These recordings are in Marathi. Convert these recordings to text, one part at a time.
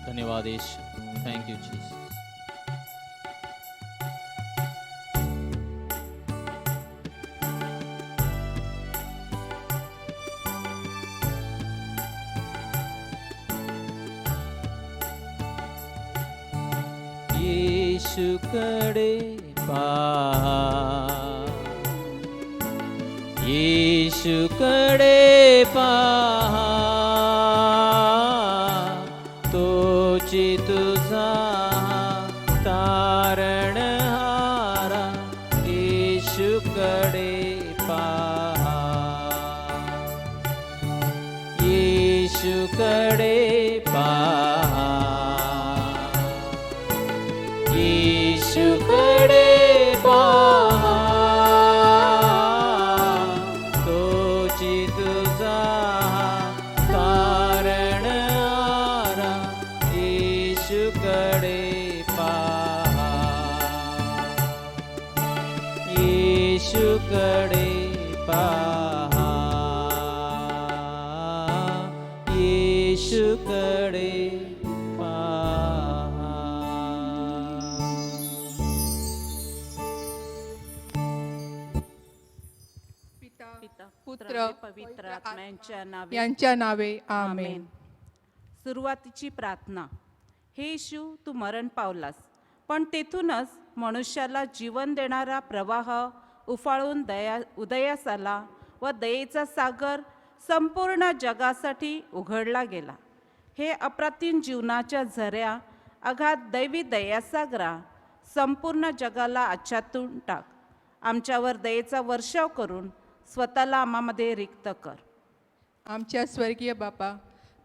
धन्यवाद यीशु. Thank you Jesus. येशूकडे पहा, येशूकडे पहा, तोची तुझा तारणहारा. येशूकडे पहा, येशूकडे पहा, येशूकडे पहा, तोची तुझा तारणहारा. येशूकडे पहा, येशूकडे पहा, येशूकडे पहा. पिता पुत्र पवित्र आत्म्यांच्या नावे यांच्या नावे आमेन. सुरुवातीची प्रार्थना. हे येशू, तू मरण पावलास, पण तेथूनच मनुष्याला जीवन देणारा प्रवाह उफाळून उदयास आला व दयेचा सागर संपूर्ण जगासाठी उघडला गेला. हे अप्रतिम जीवनाच्या झऱ्या, अगाध दैवी दयासागरा, संपूर्ण जगाला आच्छादून टाक. आमच्यावर दयेचा वर्षाव करून स्वतःला आम्हामध्ये रिक्त कर. आमच्या स्वर्गीय बापा,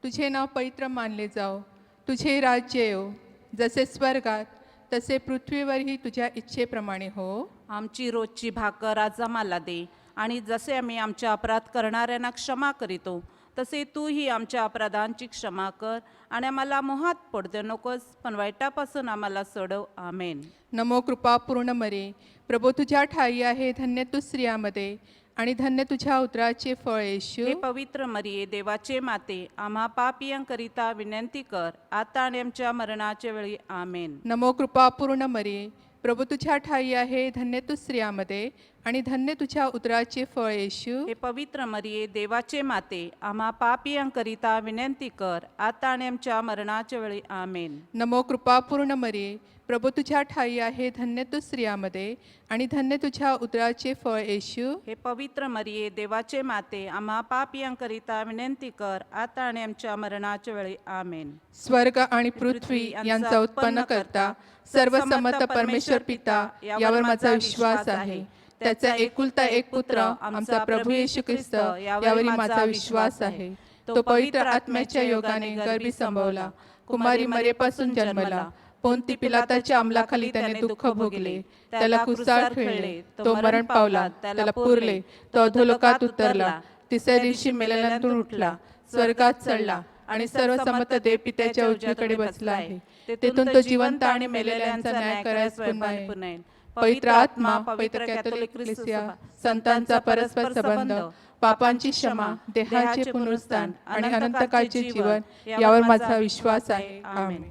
तुझे नाव पवित्र मानले जाओ. तुझे राज्य येऊ, जसे स्वर्गात तसे पृथ्वीवरही तुझ्या इच्छेप्रमाणे हो. आमची रोजची भाकर आज आम्हाला दे, आणि जसे आम्ही आमच्या अपराध करणाऱ्यांना क्षमा करीतो, तसे तूही आमच्या अपराधांची क्षमा कर. आणि आम्हाला मोहात पडू दे नकोस, पण वाईटापासून आम्हाला सोडव. आमेन. नमो कृपा पूर्ण मरे, प्रभू तुझ्या ठाई आहे, धन्य तू स्त्रियामध्ये, आणि धन्य तुझ्या उदराचे फळ येशू. हे पवित्र मरिये, देवाचे माते, आम्हा पापियांकरिता विनंती कर, आता आणि आमच्या मरणाच्या वेळी. आमेन. नमो कृपा पूर्ण मरे, प्रभू तुझ्या ठाई आहे, धन्य तू स्त्रियामध्ये, आणि धन्य तुझ्या उदराचे फळ येशू. हे पवित्र मरिये, देवाचे माते, आम्हा पापियांकरिता विनंती कर, आता आणि आमच्या मरणाच्या वेळी. आमेन. नमो कृपा पूर्ण मरे, प्रभू तुझ्या ठाई आहे, धन्य तू स्त्रियामध्ये, आणि धन्य तुझ्या उदराचे फळ येशू. हे पवित्र मरिये, देवाचे माते, आम्हा पापियांकरिता विनंती कर, आता आणि आमच्या मरणाच्या वेळी. आमेन. स्वर्ग आणि पृथ्वी यांचा उत्पन्न करता सर्वसमर्थ परमेश्वर पिता, यावर माझा विश्वास आहे. त्याचा एकुलता एक पुत्र आमचा प्रभू येशू ख्रिस्त, यावरही माझा विश्वास आहे. तो पवित्र आत्म्याच्या योगाने गर्भी संभवला, कुमारी मरेपासून जन्मला, पोंती पिलाताच्या अंमलाखाली त्याने दुःख भोगले, त्याला कुसाळ खेळले, तो मरण पावला, त्याला पुरले, तो अधोलोकात उतरला, तिसऱ्या दिवशी मेलेल्यांतून उठला, स्वर्गात चढला, आणि सर्वसमर्थ देव पित्याच्या उजवीकडे बसला आहे. तेथून तो जिवंत आणि मेलेल्यांचा न्याय करायस पुन्हा येईल. पवित्र आत्मा, पवित्र कॅथोलिक ख्रिस्तिया, संतांचा परस्पर संबंध, पापांची क्षमा, देहाचे पुनरुत्थान आणि अनंतकाळचे जीवन, यावर माझा विश्वास आहे. आमेन.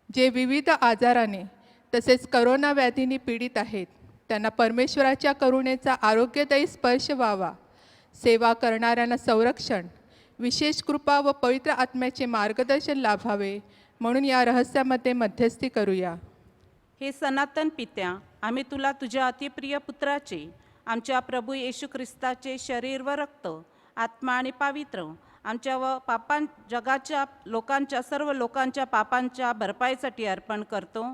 जे विविध आजाराने तसेच करोना व्याधीने पीडित आहेत, त्यांना परमेश्वराच्या करुणेचा आरोग्यदायी स्पर्श व्हावा. सेवा करणाऱ्यांना संरक्षण, विशेष कृपा व पवित्र आत्म्याचे मार्गदर्शन लाभावे, म्हणून या रहस्यामध्ये मध्यस्थी करूया. हे सनातन पित्या, आम्ही तुला तुझ्या अतिप्रिय पुत्राचे, आमच्या प्रभू येशू ख्रिस्ताचे शरीर व रक्त, आत्मा आणि पावित्र, आमच्या व जगाच्या लोकांच्या, सर्व लोकांच्या पापांच्या भरपाईसाठी अर्पण करतो.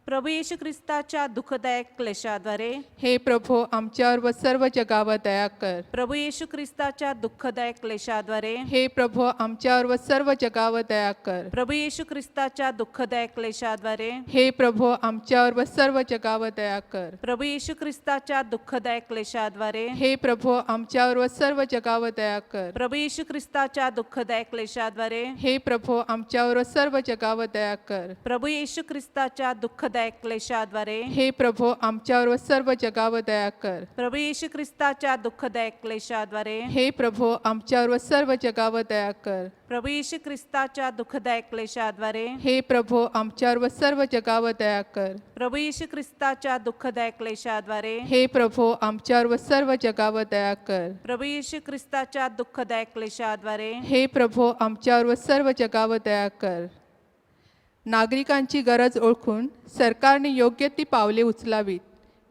प्रभू येशू ख्रिस्ताच्या दुःखदायक क्लेशाद्वारे हे प्रभू आमच्यावर व सर्व जगावर दया कर. प्रभू येशू ख्रिस्ताच्या दुःखदायक क्लेशाद्वारे हे प्रभू आमच्यावर व सर्व जगावर दया कर. प्रभू येशू ख्रिस्ताच्या दुःखदायक क्लेशाद्वारे हे प्रभू आमच्यावर व सर्व जगावर दया कर. प्रभू येशू ख्रिस्ताच्या दुःखदायक क्लेशाद्वारे हे प्रभू आमच्यावर व सर्व जगावर दया कर. प्रभू येशू ख्रिस्ताच्या दुःखदायक क्लेशाद्वारे हे प्रभू आमच्यावर व सर्व जगावर दया कर. प्रभू येशू ख्रिस्ताच्या दुःखदायक दुःखदायक क्लेशाद्वारे हे प्रभो आमच्यावर व सर्व जगावर दया कर. प्रभू येशू ख्रिस्ताच्या दुःखदायक क्लेशाद्वारे हे प्रभो आमच्यावर व सर्व जगावर दया कर. प्रभू येशू ख्रिस्ताच्या दुःखदायक क्लेशाद्वारे हे प्रभो आमच्यावर व सर्व जगावर दया कर. प्रभू येशू ख्रिस्ताच्या दुःखदायक क्लेशाद्वारे हे प्रभो आमच्यावर व सर्व जगावर दया कर. प्रभू येशू ख्रिस्ताच्या दुःखदायक क्लेशाद्वारे हे प्रभो आमच्यावर व सर्व जगावर दया कर. नागरिकांची गरज ओळखून सरकारने योग्य ती पावले उचलावीत.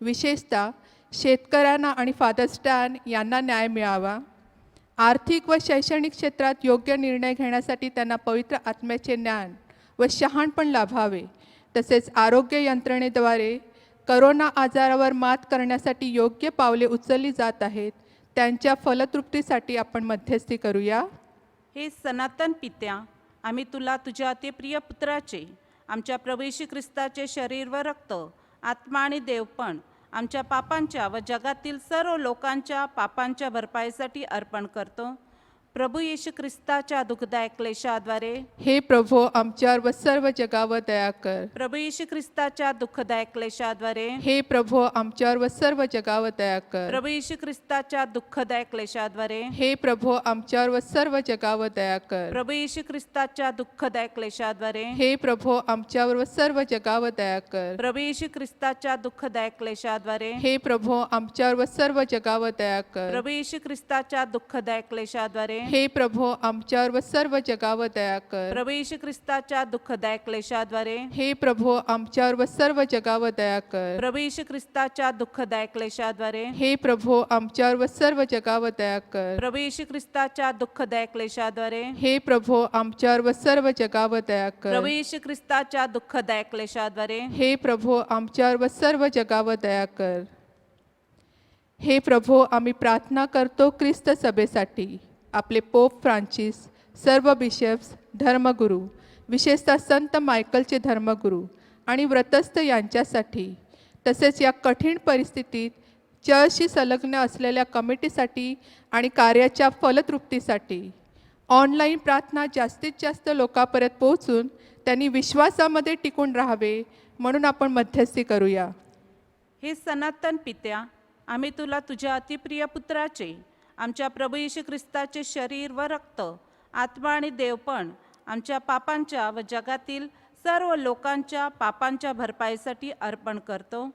विशेषतः शेतकऱ्यांना आणि फादर स्टॅन यांना न्याय मिळावा. आर्थिक व शैक्षणिक क्षेत्रात योग्य निर्णय घेण्यासाठी त्यांना पवित्र आत्म्याचे ज्ञान व शहाणपण लाभावे. तसेच आरोग्य यंत्रणेद्वारे करोना आजारावर मात करण्यासाठी योग्य पावले उचलली जात आहेत, त्यांच्या फलतृप्तीसाठी आपण मध्यस्थी करूया. हे सनातन पित्या, आम्ही तुला तुझ्या अति प्रिय पुत्राचे, आमच्या प्रभू येशू ख्रिस्ताचे शरीर व रक्त, आत्मा आणि देवपण आमच्या पापांच्या व जगातील सर्व लोकांच्या पापांच्या भरपाईसाठी अर्पण करतो. प्रभू येशू ख्रिस्ताच्या दुःखदायक क्लेशाद्वारे हे प्रभो आमच्यावर व सर्व जगावर दया कर. प्रभू येशू ख्रिस्ताच्या दुःखदायक क्लेशाद्वारे हे प्रभो आमच्यावर व सर्व जगावर दया कर. प्रभू येशू ख्रिस्ताच्या दुःखदायक क्लेशाद्वारे हे प्रभो आमच्यावर व सर्व जगावर दया कर. प्रभू येशू ख्रिस्ताच्या दुःखदायक क्लेशाद्वारे हे प्रभो आमच्यावर व सर्व जगावर दया कर. प्रभू येशू ख्रिस्ताच्या दुःखदायक क्लेशाद्वारे हे प्रभो आमच्यावर व सर्व जगावर दया कर. प्रभू येशू ख्रिस्ताच्या दुःखदायक क्लेशाद्वारे हे प्रभो आमच्यावर व सर्व जगावर दया कर. प्रभू येशू ख्रिस्ताच्या दुःखदायक क्लेशाद्वारे हे प्रभो आमच्यावर व सर्व जगावर दया कर. प्रभू येशू ख्रिस्ताच्या दुःखदायक क्लेशाद्वारे हे प्रभो आमच्यावर व सर्व जगावर दया कर. प्रभू येशू ख्रिस्ताच्या दुःखदायक क्लेशाद्वारे हे प्रभो आमच्यावर व सर्व जगावर दया कर. प्रभू येशू ख्रिस्ताच्या दुःखदायक क्लेशाद्वारे हे प्रभो आमच्यावर व सर्व जगावर दया कर. हे प्रभो आम्ही प्रार्थना करतो ख्रिस्त सभेसाठी, आपले पोप फ्रान्सिस, सर्व बिशप्स, धर्मगुरू, विशेषतः संत मायकलचे धर्मगुरू आणि व्रतस्थ यांच्यासाठी, तसेच या कठीण परिस्थितीत चर्चशी संलग्न असलेल्या कमिटीसाठी आणि कार्याच्या फलतृप्तीसाठी ऑनलाईन प्रार्थना जास्तीत जास्त लोकांपर्यंत पोहोचून त्यांनी विश्वासामध्ये टिकून राहावे म्हणून आपण मध्यस्थी करूया. हे सनातन पित्या, आम्ही तुला तुझ्या अतिप्रिय पुत्राचे, आमच्या प्रभू येशू ख्रिस्ताचे शरीर व रक्त, आत्मा आणि देवपण आमच्या पापांच्या व जगातील सर्व लोकांच्या पापांच्या भरपाईसाठी अर्पण करतो.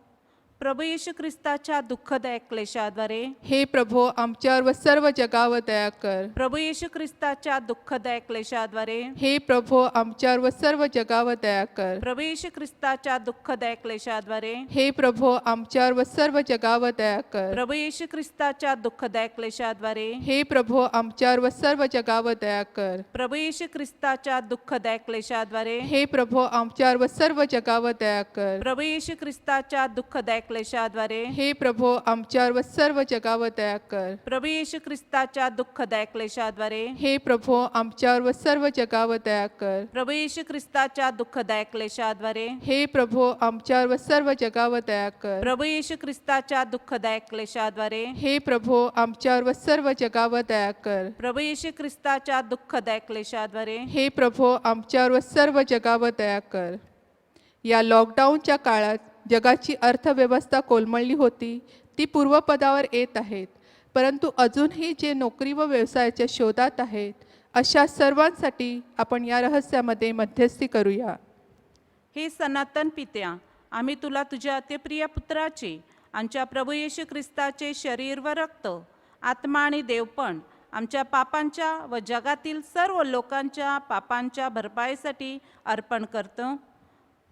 प्रभू येशू ख्रिस्ताच्या दुःखदायक क्लेशाद्वारे हे प्रभो आमच्यावर व सर्व जगावर दया कर. प्रभू येशू ख्रिस्ताच्या दुःखदायक क्लेशाद्वारे हे प्रभो आमच्यावर व सर्व जगावर दया कर. प्रभू येशू ख्रिस्ताच्या दुःखदायक क्लेशाद्वारे हे प्रभो आमच्यावर व सर्व जगावर दया कर. प्रभू येशू ख्रिस्ताच्या दुःखदायक क्लेशाद्वारे हे प्रभो आमच्यावर व सर्व जगावर दया कर. प्रभू येशू ख्रिस्ताच्या दुःखदायक क्लेशाद्वारे हे प्रभो आमच्यावर व सर्व जगावर दया कर. प्रभू येशू ख्रिस्ताच्या दुःखदायक क्लेशाद्वारे हे प्रभो आमच्यावर व सर्व जगावर दया कर. प्रभू येशू ख्रिस्ताच्या दुःखदायक क्लेशाद्वारे हे प्रभो आमच्यावर व सर्व जगावर दया कर. प्रभू येशू ख्रिस्ताच्या दुःखदायक क्लेशाद्वारे हे प्रभो आमच्यावर व सर्व जगावर दया कर. प्रभू येशू ख्रिस्ताच्या दुःखदायक क्लेशाद्वारे हे प्रभो आमच्यावर व सर्व जगावर दया कर. प्रभू येशू ख्रिस्ताच्या दुःखदायक क्लेशाद्वारे हे प्रभो आमच्यावर व सर्व जगावर दया कर. या लॉकडाऊनच्या काळात जगाची अर्थव्यवस्था कोलमडली होती, ती पूर्वपदावर येत आहेत. परंतु अजूनही जे नोकरी व व्यवसायाच्या शोधात आहेत, अशा सर्वांसाठी आपण या रहस्यामध्ये मध्यस्थी करूया. हे सनातन पित्या, आम्ही तुला तुझ्या अतिप्रिय पुत्राचे, आमच्या प्रभू येशू ख्रिस्ताचे शरीर व रक्त, आत्मा आणि देवपण आमच्या पापांच्या व जगातील सर्व लोकांच्या पापांच्या भरपाईसाठी अर्पण करतो.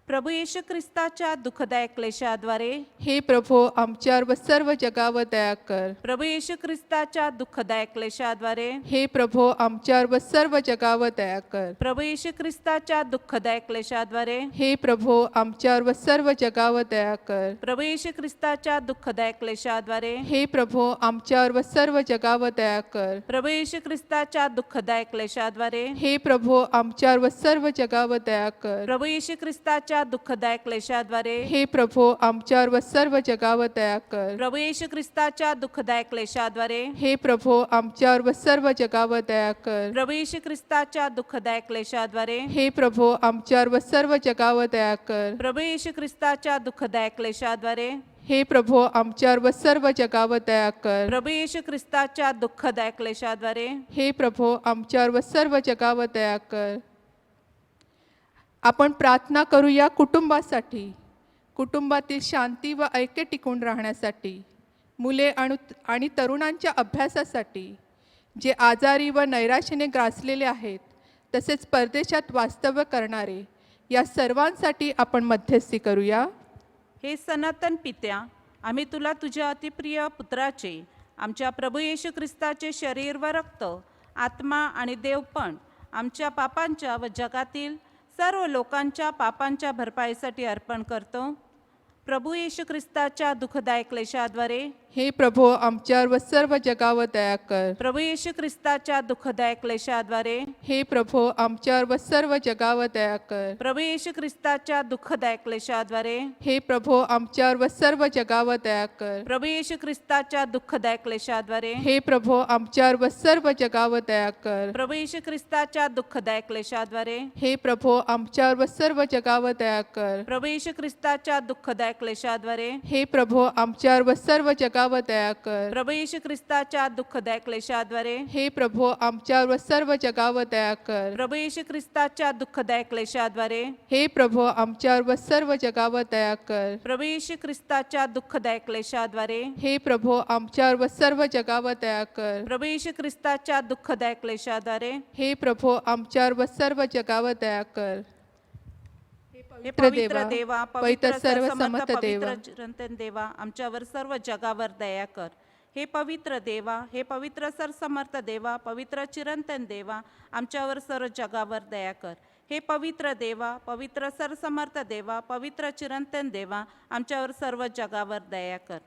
प्रभू येशू ख्रिस्ताच्या दुःखदायक क्लेशाद्वारे हे प्रभो आमच्यावर व सर्व जगावर दया कर. प्रभू येशू ख्रिस्ताच्या दुःखदायक क्लेशाद्वारे हे प्रभो आमच्यावर व सर्व जगावर दया कर. प्रभू येशू ख्रिस्ताच्या दुःखदायक क्लेशाद्वारे हे प्रभो आमच्यावर व सर्व जगावर दया कर. प्रभू येशू ख्रिस्ताच्या दुःखदायक क्लेशाद्वारे हे प्रभो आमच्यावर व सर्व जगावर दया कर. प्रभू येशू ख्रिस्ताच्या दुःखदायक क्लेशाद्वारे हे प्रभो आमच्यावर व सर्व जगावर दया कर. प्रभू येशू ख्रिस्ताच्या ख्रिस्ताच्या दुःखदायक क्लेशाद्वारे हे प्रभो आमच्यावर व सर्व जगावर दया कर. प्रभू येशू ख्रिस्ताच्या दुःखदायक क्लेशाद्वारे हे प्रभो आमच्यावर व सर्व जगावर दया कर. प्रभू येशू ख्रिस्ताच्या दुःखदायक क्लेशाद्वारे हे प्रभो आमच्यावर व सर्व जगावर दया कर. प्रभू येशू ख्रिस्ताच्या दुःखदायक क्लेशाद्वारे हे प्रभो आमच्यावर व सर्व जगावर दया कर. प्रभू येशू ख्रिस्ताच्या दुःखदायक क्लेशाद्वारे हे प्रभो आमच्यावर व सर्व जगावर दया कर. आपण प्रार्थना करूया कुटुंबासाठी, कुटुंबातील शांती व ऐक्य टिकून राहण्यासाठी, मुले आणि तरुणांच्या अभ्यासासाठी, जे आजारी व नैराश्याने ग्रासलेले आहेत, तसेच परदेशात वास्तव्य करणारे या सर्वांसाठी आपण मध्यस्थी करूया. हे सनातन पित्या, आम्ही तुला तुझ्या अतिप्रिय पुत्राचे, आमच्या प्रभू येशू ख्रिस्ताचे शरीर व रक्त, आत्मा आणि देवपण आमच्या पापांच्या व जगातील सर्व लोकांच्या पापांच्या भरपाईसाठी अर्पण करतो. प्रभू येशू ख्रिस्ताच्या दुःखदायक क्लेशाद्वारे हे प्रभो आमच्यावर व सर्व जगावर दया कर. प्रभू येशू ख्रिस्ताच्या दुःखदायक क्लेशाद्वारे हे प्रभो आमच्यावर व सर्व जगावर दया कर. प्रभू येशू ख्रिस्ताच्या दुःखदायक क्लेशाद्वारे हे प्रभो आमच्यावर व सर्व जगावर दया कर. प्रभू येशू ख्रिस्ताच्या दुःखदायक क्लेशाद्वारे हे प्रभो आमच्यावर व सर्व जगावर दया कर. प्रभू येशू ख्रिस्ताच्या दुःखदायक क्लेशाद्वारे हे प्रभो आमच्यावर व सर्व जगावर दया कर. प्रभू येशू ख्रिस्ताच्या दुःखदायक क्लेशाद्वारे हे प्रभो आमच्यावर व सर्व जगावर दया कर. प्रभू येशू ख्रिस्ताच्या दुःखदायक क्लेशाद्वारे हे प्रभो आमच्यावर व सर्व जगावर दया कर. प्रभू येशू ख्रिस्ताच्या दुःखदायक क्लेशाद्वारे हे प्रभो आमच्यावर व सर्व जगावर दया कर. प्रभू येशू ख्रिस्ताच्या दुःखदायक क्लेशाद्वारे हे प्रभो आमच्यावर व सर्व जगावर दया कर. प्रभू येशू ख्रिस्ताच्या दुःखदायक क्लेशाद्वारे हे प्रभो आमच्यावर व सर्व जगावर दया कर. हे पवित्र देवा, पवित्र पवित्र सर्व सर्वसमर्थ, समर्थ देवा, पवित्र चिरंतन देवा, आमच्यावर सर्व जगावर दया कर. हे पवित्र देवा, हे पवित्र सरसमर्थ देवा, पवित्र चिरंतन देवा, आमच्यावर सर्व जगावर दया कर. हे पवित्र देवा, पवित्र सरसमर्थ देवा, पवित्र चिरंतन देवा, आमच्यावर सर्व जगावर दया कर.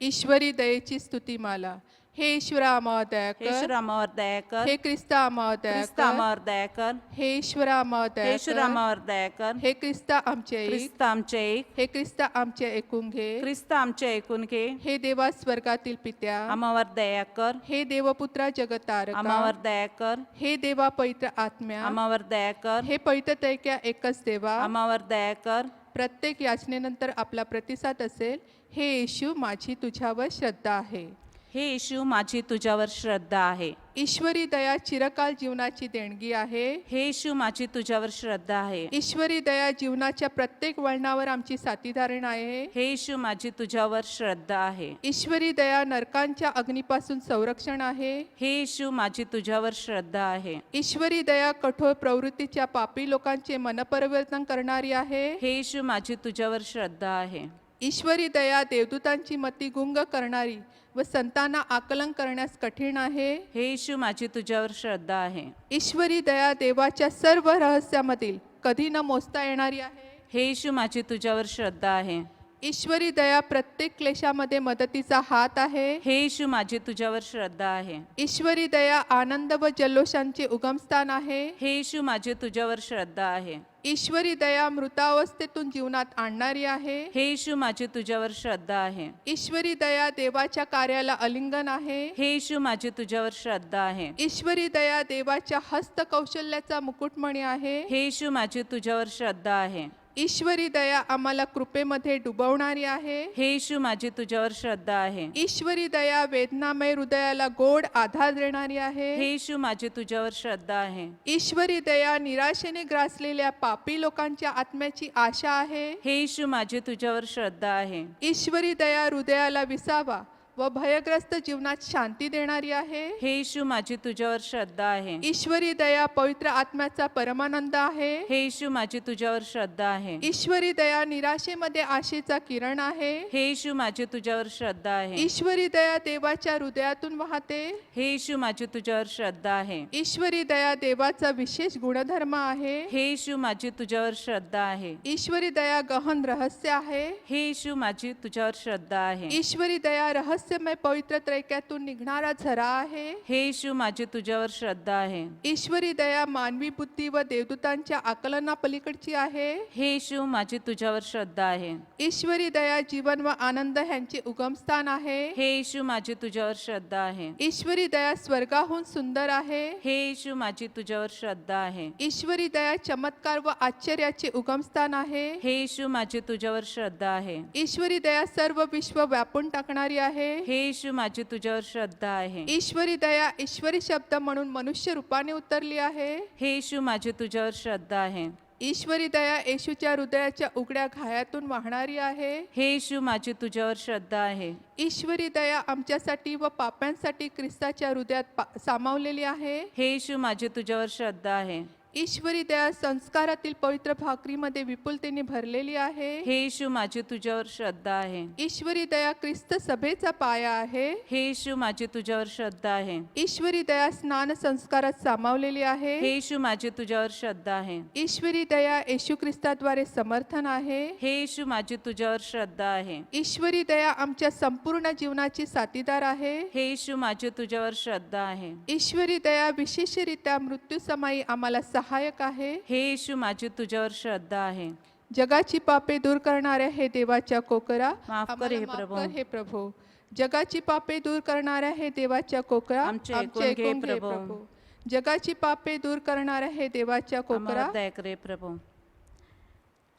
ईश्वरी दयेची स्तुतीमाला. हे ईश्वरा आम्हावर दया हे कर. ईश्वर आम्हावर दया कर. हे ख्रिस्ता आम्हावर दया ख्रिस्त कर. आम्हावर दया कर. हे ईश्वरा आम्हावर हे दया ईश्वर कर. आम्हावर दया कर. हे ख्रिस्ता आमचे ऐक. ख्रिस्त आमचे ऐक. हे ख्रिस्ता आमचे ऐकून घे. ख्रिस्त आमचे ऐकून घे. हे देवा स्वर्गातील पित्या. आम्हावर दया कर. हे देवपुत्रा जगतारका. आम्हावर दया कर. हे देवा पवित्र आत्म्या. आम्हावर दया कर. हे पवित्र त्रैक्या एकच देवा. आम्हावर दया कर. प्रत्येक याचनेनंतर आपला प्रतिसाद असेल. हे येशू माझी तुझ्यावर श्रद्धा आहे. हे येशू माझी तुझ्यावर श्रद्धा आहे. ईश्वरी दया चिरकाल जीवनाची देणगी आहे. हे येशू माझी तुझ्यावर श्रद्धा आहे. ईश्वरी दया जीवनाच्या प्रत्येक वळणावर आमची साथीदारण आहे. हे येशू माझी तुझ्यावर श्रद्धा आहे. ईश्वरी दया नरकांच्या अग्नीपासून संरक्षण आहे. हे येशू माझी तुझ्यावर श्रद्धा आहे. ईश्वरी दया कठोर प्रवृत्तीच्या पापी लोकांचे मनपरिवर्तन करणारी आहे. हे येशू माझी तुझ्यावर श्रद्धा आहे. ईश्वरी दया देवदूतांची मती गुंग करणारी व संतांना आकलन करण्यास कठीण आहे. हे येशू माझी तुझ्यावर श्रद्धा आहे. ईश्वरी दया देवाच्या सर्व रहस्यामधील कधी न मोजता येणारी आहे. हे येशू माझी तुझ्यावर श्रद्धा आहे. ईश्वरी दया प्रत्येक क्लेशामध्ये मदतीचा हात आहे. हे येशू माझी तुझ्यावर श्रद्धा आहे. ईश्वरी दया आनंद व जल्लोषांचे उगमस्थान आहे. हे येशू माझी तुझ्यावर श्रद्धा आहे. ईश्वरी दया मृतावस्थेतून जीवनात आणणारी आहे. हे येशू माझी तुझ्यावर श्रद्धा आहे. ईश्वरी दया देवाच्या कार्याला आलिंगन आहे. हे येशू माझी तुझ्यावर श्रद्धा आहे. ईश्वरी दया देवाच्या हस्तकौशल्याचा मुकुटमणी आहे. हे येशू माझी तुझ्यावर श्रद्धा आहे. ईश्वरी दया आम्हाला कृपेमध्ये डुबवणारी आहे. हे येशू माझी तुझ्यावर श्रद्धा आहे. ईश्वरी दया वेदनामय हृदयाला गोड आधार देणारी आहे. हे येशू माझी तुझ्यावर श्रद्धा आहे. ईश्वरी दया निराशेने ग्रासलेल्या पापी लोकांच्या आत्म्याची आशा आहे. हे येशू माझी तुझ्यावर श्रद्धा आहे. ईश्वरी दया हृदयाला विसावा व भयग्रस्त जीवनात शांती देणारी आहे. हे येशू माझी तुझ्यावर श्रद्धा आहे. ईश्वरी दया पवित्र आत्म्याचा परमानंद आहे. हे येशू माझी तुझ्यावर श्रद्धा आहे. ईश्वरी दया निराशेमध्ये आशेचा किरण आहे. हे येशू माझी तुझ्यावर श्रद्धा आहे. ईश्वरी दया देवाच्या हृदयातून वाहते. हे येशू माझी तुझ्यावर श्रद्धा आहे. ईश्वरी दया देवाचा विशेष गुणधर्म आहे. हे येशू माझी तुझ्यावर श्रद्धा आहे. ईश्वरी दया गहन रहस्य आहे. हे येशू माझी तुझ्यावर श्रद्धा आहे. ईश्वरी दया रहस्य रहस्यमय पवित्र त्रैक्यातून निघणारा झरा आहे. हे येशू माझी तुझ्यावर श्रद्धा आहे. ईश्वरी दया मानवी बुद्धी व देवदूतांच्या आकलनापलीकडची आहे. हे येशू माझी तुझ्यावर श्रद्धा आहे. ईश्वरी दया जीवन व आनंद ह्यांचे उगमस्थान आहे. हे येशू माझी तुझ्यावर श्रद्धा आहे. ईश्वरी दया स्वर्गाहून सुंदर आहे. हे येशू माझी तुझ्यावर श्रद्धा आहे. ईश्वरी दया चमत्कार व आश्चर्याचे उगमस्थान आहे. हे येशू माझी तुझ्यावर श्रद्धा आहे. ईश्वरी दया सर्व विश्व व्यापून टाकणारी आहे. हे येशू माझी तुझ्यावर श्रद्धा आहे. ईश्वरी दया ईश्वरी शब्द म्हणून मनुष्य रूपाने उतरली आहे. हे येशू माझी तुझ्यावर श्रद्धा आहे. ईश्वरी दया येशूच्या हृदयाच्या उघड्या घायातून वाहणारी आहे. हे येशू माझी तुझ्यावर श्रद्धा आहे. ईश्वरी दया आमच्यासाठी व पाप्यांसाठी ख्रिस्ताच्या हृदयात सामावलेली आहे. हे येशू माझी तुझ्यावर श्रद्धा आहे. ईश्वरी दया संस्कारातील पवित्र भाकरीमध्ये विपुलतेने भरलेली आहे. हे येशू माझी तुझ्यावर श्रद्धा आहे. ईश्वरी दया ख्रिस्त सभेचा पाया आहे. हे येशू माझी तुझ्यावर श्रद्धा आहे. ईश्वरी दया स्नान संस्कारात सामावलेली आहे. हे येशू माझी तुझ्यावर श्रद्धा आहे. ईश्वरी दया येशू ख्रिस्ताद्वारे समर्थन आहे. हे येशू माझी तुझ्यावर श्रद्धा आहे. ईश्वरी दया आमच्या संपूर्ण जीवनाची साथीदार आहे. हे येशू माझी तुझ्यावर श्रद्धा आहे. ईश्वरी दया विशेषरित्या मृत्यूसमयी आम्हाला सहायक आहे. हे येशू माझी तुझ्यावर श्रद्धा आहे. जगाची पापे दूर करणाऱ्या हे देवाच्या कोकरा माफ कर आम्हाला हे माफ प्रभू. कर हे प्रभू. जगाची पापे दूर करणाऱ्या हे देवाच्या कोकरा आमचे आमचे ऐकून घे ऐकून घे प्रभू. प्रभू. जगाची पापे दूर करणाऱ्या हे देवाच्या कोकरा आम्हाला दया कर हे प्रभू.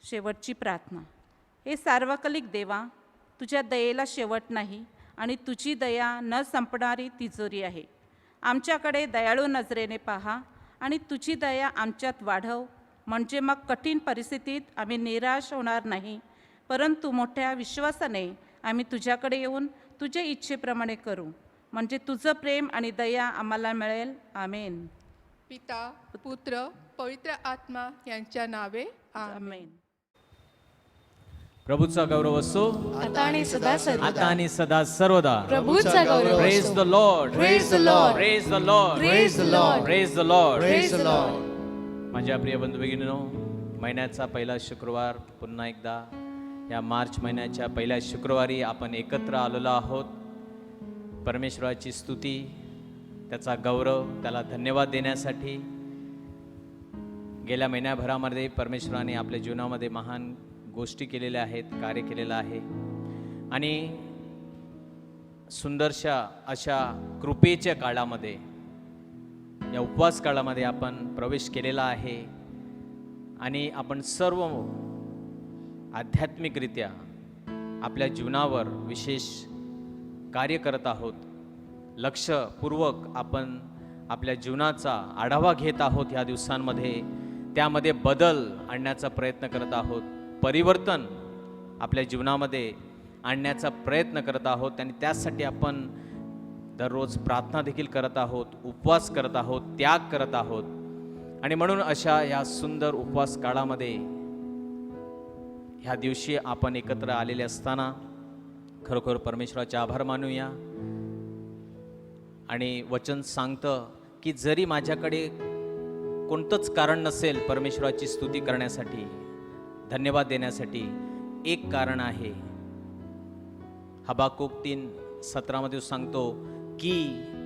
शेवटची प्रार्थना. हे सार्वकालिक देवा, तुझ्या दयेला शेवट नाही आणि तुझी दया न संपणारी तिजोरी आहे. आमच्याकडे दयाळू नजरेने पहा आणि तुझी दया आमच्यात वाढव, म्हणजे मग कठीण परिस्थितीत आम्ही निराश होणार नाही, परंतु मोठ्या विश्वासाने आम्ही तुझ्याकडे येऊन तुझ्या इच्छेप्रमाणे करू, म्हणजे तुझं प्रेम आणि दया आम्हाला मिळेल. आमेन. पिता पुत्र पवित्र आत्मा यांच्या नावे आमेन. आमेन. प्रभूचा गौरव असो आता आणि सदा सर्वदा. आता आणि सदा सर्वदा. प्रभूचा गौरव प्रेज असो. The Lord, Praise the Lord. Praise the Lord, Praise the Lord. Praise the Lord. Praise the Lord. माझ्या प्रिय बंधू भगिनींनो, महिन्याचा पहिला शुक्रवार पुन्हा एकदा या मार्च महिन्याच्या पहिल्या शुक्रवारी आपण एकत्र आलेलो आहोत. परमेश्वराची स्तुती, त्याचा गौरव, त्याला धन्यवाद देण्यासाठी. गेल्या महिन्याभरामध्ये परमेश्वराने आपल्या जीवनामध्ये महान गोष्टी केलेल्या आहेत, कार्य केलेलं आहे आणि सुंदरशा अशा कृपेच्या काळामध्ये, या उपवास काळामध्ये आपण प्रवेश केलेला आहे आणि आपण सर्व आध्यात्मिकरित्या आपल्या जीवनावर विशेष कार्य करत आहोत. लक्षपूर्वक आपण आपल्या जीवनाचा आढावा घेत आहोत. ह्या दिवसांमध्ये त्यामध्ये बदल आणण्याचा प्रयत्न करत आहोत, परिवर्तन आपल्या जीवनामध्ये आणण्याचा प्रयत्न करत आहोत आणि त्यासाठी आपण दररोज प्रार्थना देखील करत आहोत, उपवास करत आहोत, त्याग करत आहोत. आणि म्हणून अशा या सुंदर उपवास काळामध्ये ह्या दिवशी आपण एकत्र आलेले असताना खरोखर परमेश्वराचे आभार मानूया. आणि वचन सांगतं की जरी माझ्याकडे कोणतंच कारण नसेल परमेश्वराची स्तुती करण्यासाठी, धन्यवाद देण्यासाठी, एक कारण आहे. हबाकुक 3:17 सांगतो की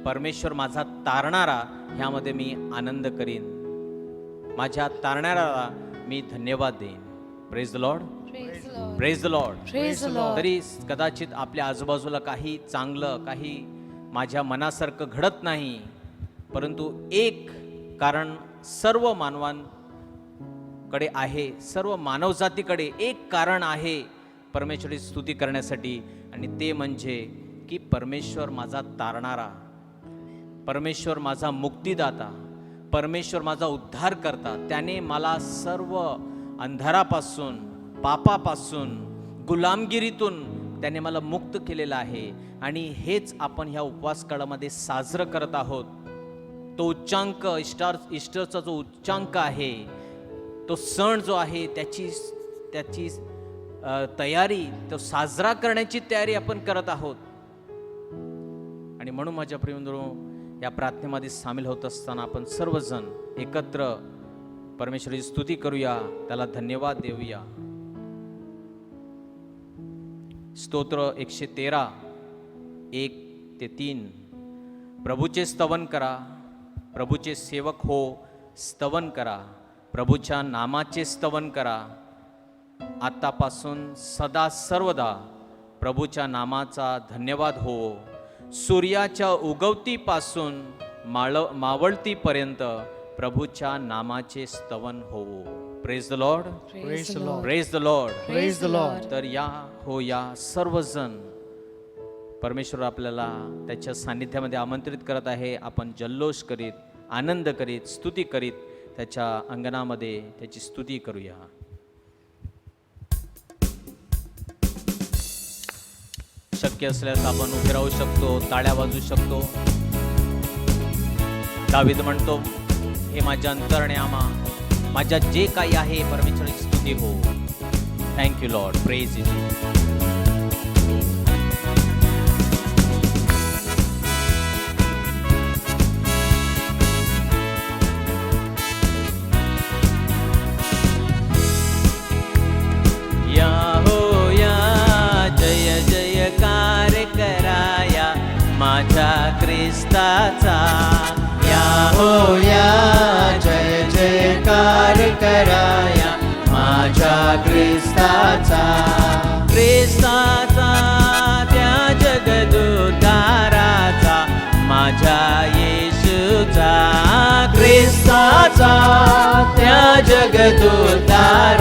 परमेश्वर माझा तारणारा, ह्यामध्ये मी आनंद करीन, माझ्या तारणाऱ्याला मी धन्यवाद देईन. Praise the Lord, praise the Lord. Praise the Lord. तरी कदाचित आपल्या आजूबाजूला काही चांगलं, काही माझ्या मनासारखं घडत नाही, परंतु एक कारण सर्व मानवांकडे आहे, सर्व मानवजातीकडे एक कारण आहे परमेश्वराची स्तुती करण्यासाठी, आणि ते म्हणजे की परमेश्वर माझा तारणारा, परमेश्वर माझा मुक्तिदाता, परमेश्वर माझा उद्धार करता. त्याने मला सर्व अंधारापासून, पापापासून, गुलामगिरीतून त्याने मला मुक्त केलेलं आहे. आणि हेच आपण ह्या उपवास काळामध्ये साजरं करत आहोत. तो उच्चांक, इस्टरचा जो उच्चांक आहे, तो सण जो आहे, त्याची तयारी, तो साजरा करण्याची तयारी आपण करत आहोत. आणि म्हणून माझ्या प्रियमित्रांनो, या प्रार्थनेमध्ये सामील होत असताना आपण सर्वजण एकत्र परमेश्वराची स्तुती करूया, त्याला धन्यवाद देऊया. स्तोत्र 113 1-3. प्रभूचे स्तवन करा, प्रभूचे सेवक हो, स्तवन करा, प्रभूच्या नामाचे स्तवन करा. आतापासून सदा सर्वदा प्रभूच्या नामाचा धन्यवाद हो. सूर्याच्या उगवतीपासून मावळतीपर्यंत प्रभूच्या नामाचे स्तवन हो. Praise the Lord, Praise the Lord. Praise the Lord. Praise the Lord. तर या सर्वजण परमेश्वर आपल्याला त्याच्या सान्निध्यामध्ये आमंत्रित करत आहे. आपण जल्लोष करीत, आनंद करीत, स्तुती करीत त्याच्या अंगणामध्ये त्याची स्तुती करूया. शक्य असल्यास आपण उभे राहू शकतो, टाळ्या वाजवू शकतो. दावीद म्हणतो, हे माझ्या अंतर्यामा, माझ्या जे काही आहे परमेश्वराची स्तुती हो. Thank you Lord, praise you. या हो या, जय जयकार कराया माझ्या ख्रिस्ताचा. या हो या, जय जयकार कराया माझ्या ख्रिस्ताचा. ख्रिस्ताचा त्या जगदुद्धाराचा, माझ्या येशूचा. ख्रिस्ताचा त्या जगदुद्धाराचा,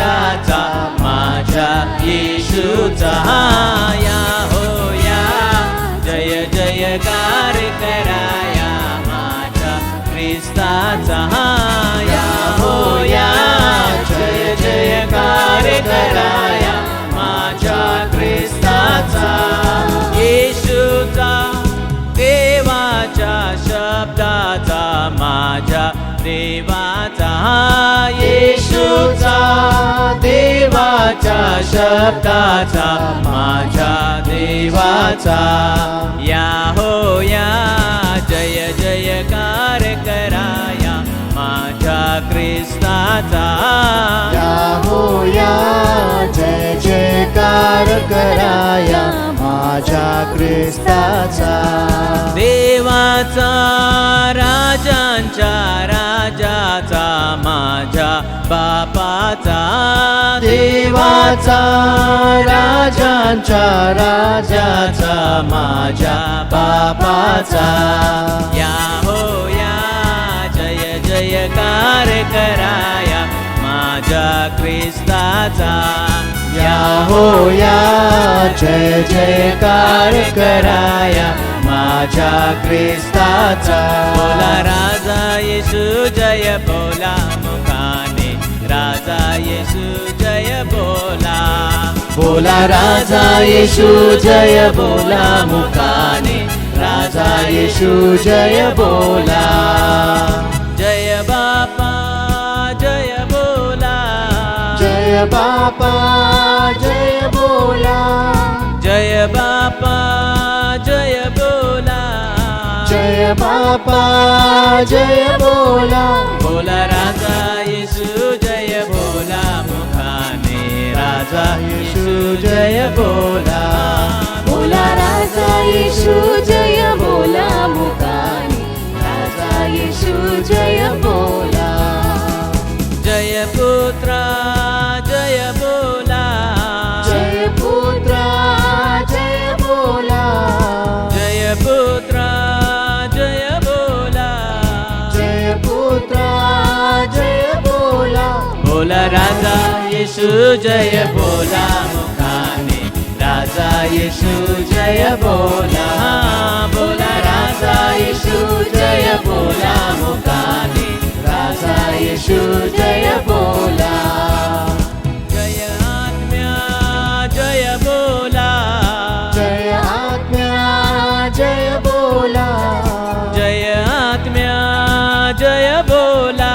माझ्या येशूचा. या हो या, जय जयकार कराया माझ्या ख्रिस्ताचा. या हो या, जय जयकार कराया माझ्या ख्रिस्ताचा. येशूचा देवाच्या शब्दाचा, माझ्या देवाचा. येशूचा देवाच्या शब्दाचा, माझ्या देवाचा. या हो या, जय जयकार कराया माझ्या ख्रिस्ताचा. या हो या, जय जयकार कराया माझ्या ख्रिस्ताचा. देवाचा राजांच्या राजाचा, माझ्या बापाचा. देवाचा राजांच्या राजाचा, माझ्या बापाचा. या हो या, जय जयकार कराया माझ्या ख्रिस्ताचा. या हो या, जय जयकार कराया माझ्या ख्रिस्ताचा. बोला राजा येशू जय बोला मुखाने, राजा येशू जय बोला. बोला राजा येशू जय बोला मुखाने, राजा येशू जय बोला. जय बापा जय बोला, जय बापा जय बोला. जय बापा जय बोला. जय बापा जय बोला. बोला राजा येशू जय बोला मुखाने, राजा येशू जय बोला. बोला राजा येशू जय बोला मुखाने, राजा येशू जय बोला. जय पुत्रा जय बोला. जय पुत्रा जय बोला. जय पुत्रा जय बोला. जय पुत्रा जय बोला. बोला राजा येशू जय बोला मुखाने, राजा येशू जय बोला. बोला राजा येशू जय बोला मुखाने, राजा येशू जय बोला. जय आत्म्या जय बोला. जय आत्म्या जय बोला. जय आत्म्या जय बोला.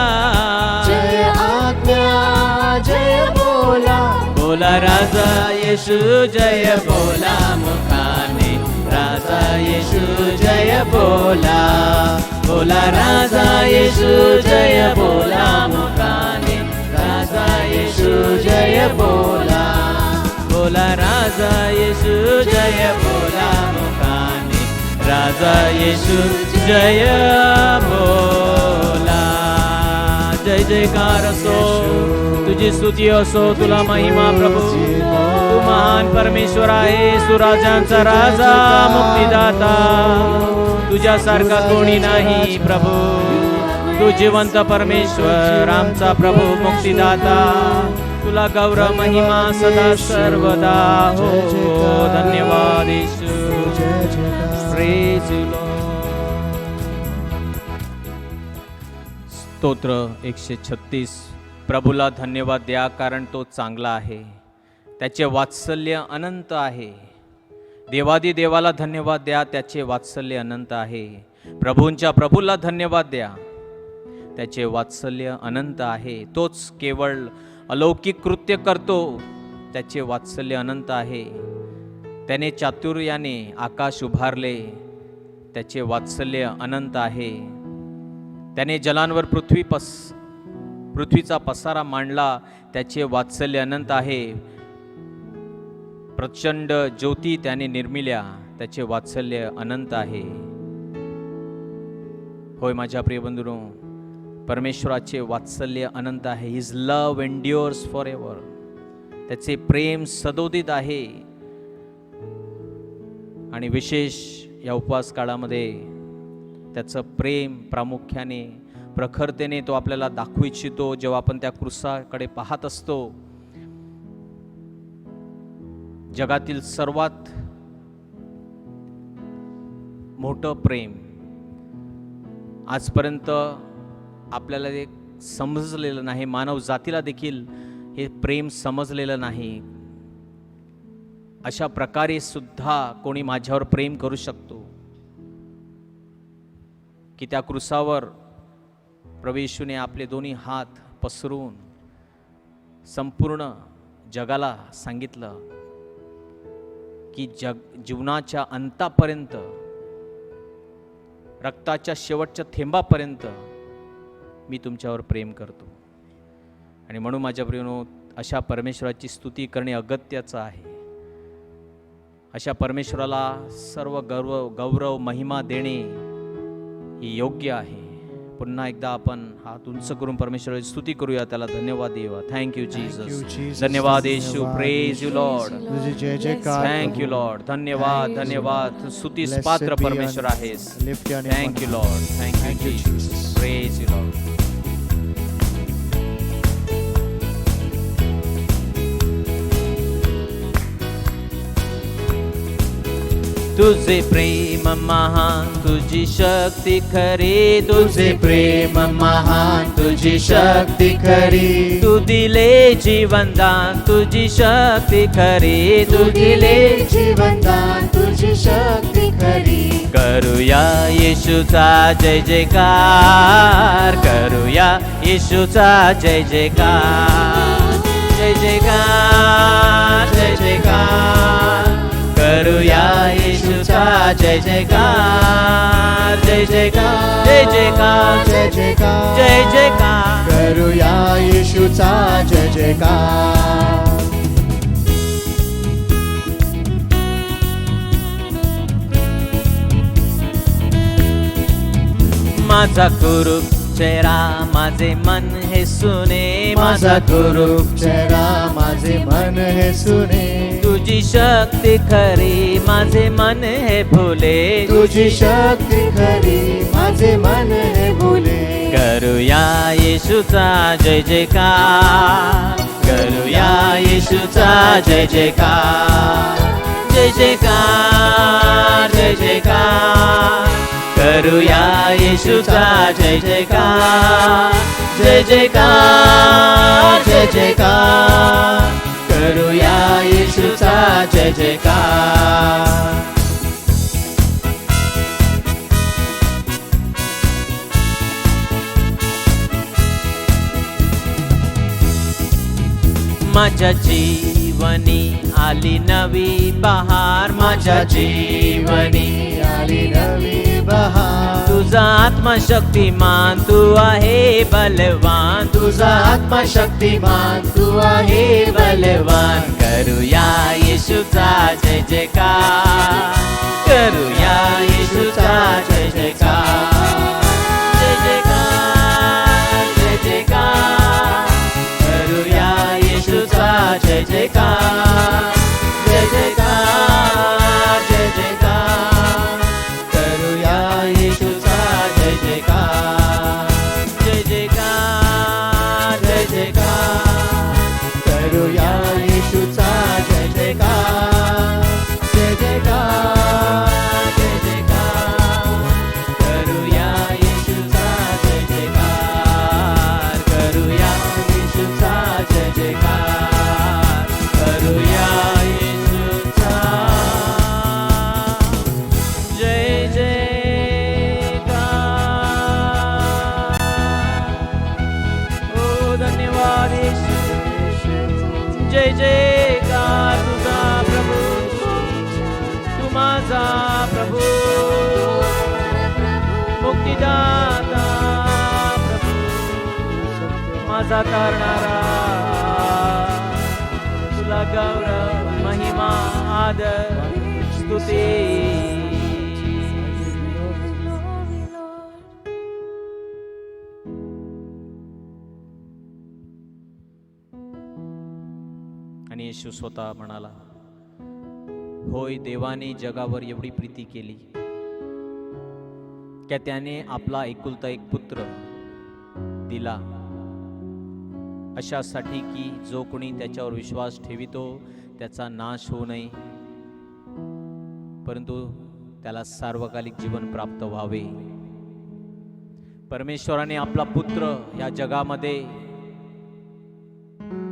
जय आत्म्या जय बोला. बोला राजा येशू जय बोला मुखाने, राजा येशू जय बोला. बोला राजा येशू जय बोला मुखाने, राजा येशू जय बोला. बोला राजा येशू जय बोला मुखाने, राजा येशू जय बोला. जय जयकार असो, तुझी स्तुती असो, तुला महिमा प्रभू. तू महान परमेश्वर आहे, तू राजांचा राजा, मुक्तिदाता. तुझ्यासारखा कोणी नाही प्रभू. तू जिवंत परमेश्वर, आमचा प्रभू, मुक्तिदाता. तुला गौरव महिमा सदा सर्वदा हो. धन्यवाद येशू. Praise you, Lord. स्तोत्र 136. प्रभूला धन्यवाद द्या, कारण तो चांगला आहे, त्याचे वात्सल्य अनंत आहे. देवादी देवाला धन्यवाद द्या, त्याचे वात्सल्य अनंत आहे. प्रभूंच्या प्रभूला धन्यवाद द्या, त्याचे वात्सल्य अनंत आहे. तोच केवळ अलौकिक कृत्य करतो, त्याचे वात्सल्य अनंत आहे. त्याने चातुर्याने आकाश उभारले, त्याचे वात्सल्य अनंत आहे. त्याने जलांवर पृथ्वीचा पसारा मांडला, त्याचे वात्सल्य अनंत आहे. प्रचंड ज्योती त्याने निर्मिल्या, त्याचे वात्सल्य अनंत आहे. होय माझ्या प्रिय बंधूंनो, परमेश्वराचे वात्सल्य अनंत आहे. His love endures forever. त्याचे प्रेम सदोदित आहे. आणि विशेष या उपवास काळामध्ये त्याचं प्रेम प्रामुख्याने प्रखरतेने तो आपल्याला दाखवू इच्छितो. जेव्हा आपण त्या क्रूसाकडे पाहत असतो, जगातील सर्वात मोठं प्रेम आजपर्यंत आपल्याला ते समजलेलं नाही. मानव जातीला देखील हे प्रेम समजलेलं नाही. अशा प्रकारे सुद्धा कोणी माझ्यावर प्रेम करू शकतो की त्या क्रूसावर प्रभू येशूने आपले दोन्ही हात पसरून संपूर्ण जगाला सांगितलं की जीवनाच्या अंतापर्यंत, रक्ताच्या शेवटच्या थेंबापर्यंत मी तुमच्यावर प्रेम करतो. आणि म्हणून माझ्या प्रियनो, अशा परमेश्वराची स्तुती करणे अगत्याचं आहे. अशा परमेश्वराला सर्व गौरव महिमा देणे ही योग्य आहे. पुन्हा एकदा आपण हात उंच करून परमेश्वराची स्तुती करूया, त्याला धन्यवाद देऊया. Thank you Jesus. धन्यवाद येशू. Praise you Lord. Thank you Lord. धन्यवाद धन्यवाद. स्तुतीस पात्र परमेश्वर आहेस. Thank you Lord. Thank you Jesus. Praise you Lord. तुझे प्रेम महान, तुझी शक्ती खरी. तुझे प्रेम महान, तुझी शक्ती खरी. तू दिले जीवनदान, तुझी शक्ती खरी. तू दिले जीवनदान, तुझी शक्ती खरी. करूया येशूचा जय जयकार. करूया येशूचा जय जयकार. जय जयकार. जय जयकार. करूया येशूचा जय जयकार. जय जयकार. जय जयकार. जय जयकार. जय जयकार. करूया येशूचा जय जयकार. माझा कुरूप चेहरा, माझे मन हे सुने. माझा कुरूप चेहरा, माझे मन हे सुने. तुझी शक्ती खरी, माझे मन हे भुले. तुझी शक्ती खरी, माझे मन हे भुले. करूया येशूचा जय जयकार. करूया येशूचा जय जयकार. जय जयकार. जय जयकार. करूया येशूचा जय जयकार. जय जयकार. जय जयकार. करूया येशूचा जय जयकार. माझ्या जीवनी आली नवी बहार. माझ्या जीवनी आली नवी बहार. तुझा आत्मा शक्तिमान, तू आहे बलवान. तुझा आत्मा शक्तिमान, तू आहे बलवान. करूया येशूचा जय जयकार. करूया येशूचा माझा प्रभू, मुक्तिदाता प्रभू, माझा तारणारा, तुला गौरव महिमा आदर स्तुती. आणि येशू स्वतः म्हणाला, होय, देवाने जगावर एवढी प्रीती केली की त्याने आपला एकुलता एक पुत्र दिला, अशासाठी की जो कोणी त्याच्यावर विश्वास ठेवितो त्याचा नाश होऊ नये, परंतु त्याला सार्वकालिक जीवन प्राप्त व्हावे. परमेश्वराने आपला पुत्र या जगामध्ये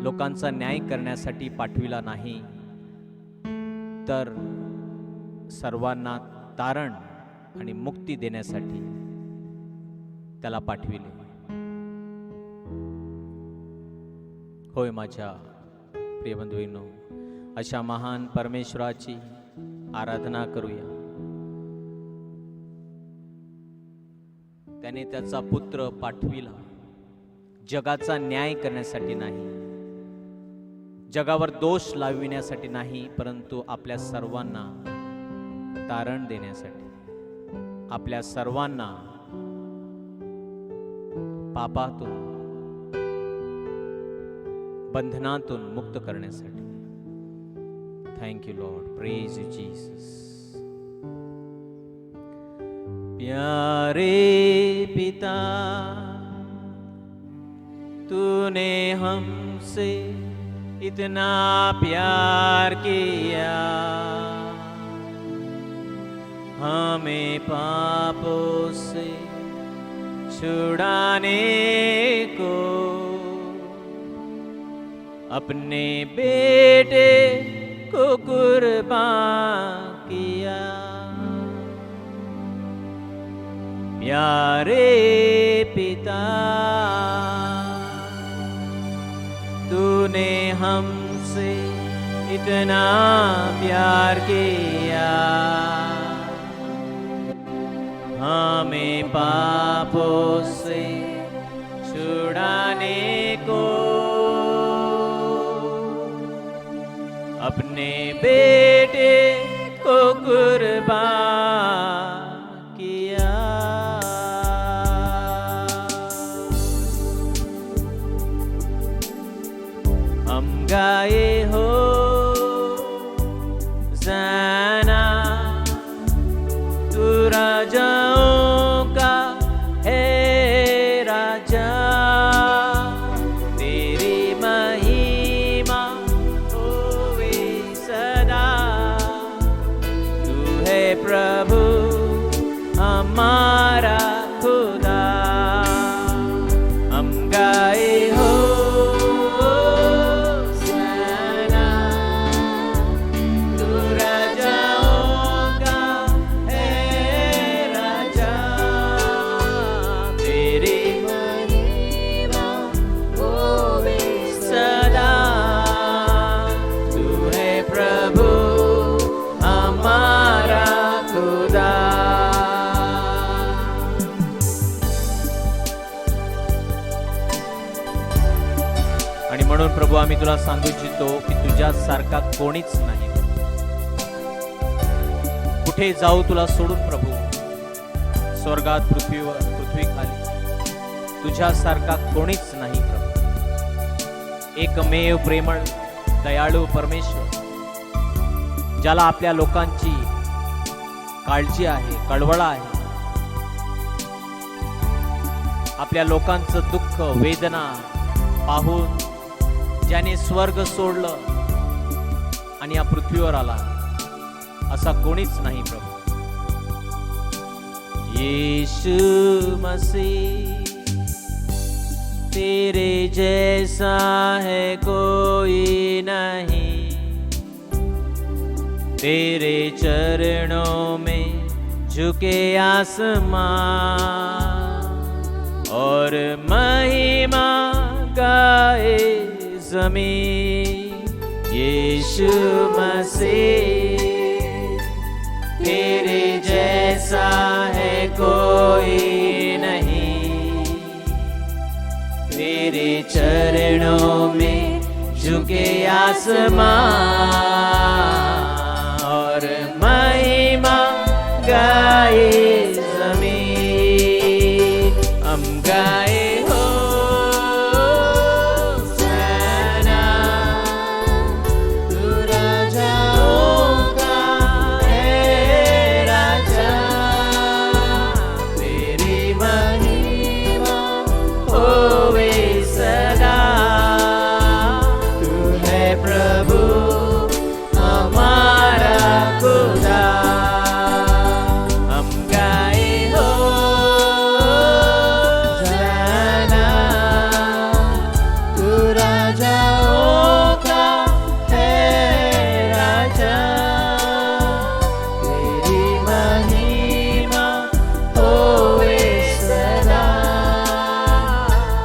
लोकांचा न्याय करण्यासाठी पाठविला नाही, तर सर्वांना तारण आणि मुक्ती देण्यासाठी त्याला पाठविले. होय माझ्या प्रिय बंधूंनो, अशा महान परमेश्वराची आराधना करूया. त्याने त्याचा पुत्र पाठविला जगाचा न्याय करण्यासाठी नाही, जगावर दोष लाविण्यासाठी नाही, परंतु आपल्या सर्वांना तारण देण्यासाठी, आपल्या सर्वांना पापातून बंधनातून मुक्त करण्यासाठी. Thank you Lord, praise you Jesus. प्यारे पिता, तूने हमसे इतना प्यार किया, हमें पापों से छुड़ाने को अपने बेटे को कुर्बान किया. प्यारे पिता, तूने हमसे इतना प्यार किया, हमें पापों से छुड़ाने को अपने बेटे को कुर्बान किया. हम गाए हो ज़ाना, तू राजाओं का है राजा, तेरी महिमा होवे सदा, तू है प्रभु हमारा खुदा. हम गाए हो आणि म्हणून प्रभू, आम्ही तुला सांगू इच्छितो की तुझ्यासारखा कोणीच नाही. कुठे जाऊ तुला सोडून प्रभू, स्वर्गात पृथ्वीवर पृथ्वी खाली तुझ्यासारखा कोणीच नाही प्रभू. एकमेव प्रेमळ दयाळू परमेश्वर, ज्याला आपल्या लोकांची काळजी आहे, कळवळा आहे, आपल्या लोकांचं दुःख वेदना पाहून ज्याने स्वर्ग सोडलं आणि या पृथ्वीवर आला, असा कोणीच नाही प्रभू. यीशु मसीह, तेरे जैसा है कोई नहीं, तेरे चरणों में झुके आसमां और महिमा गाए जमीन. यीशु मसीह, तेरे चरणों में झुके आसमां और महिमा गाए जमीन। हम गाए होसाना, तू राजाओं का है राजा, तेरी महिमा होवे सदा। तू है प्रभु हमारा खुदा। हम गाए होसाना, तू राजाओं का है राजा, तेरी महिमा होवे सदा।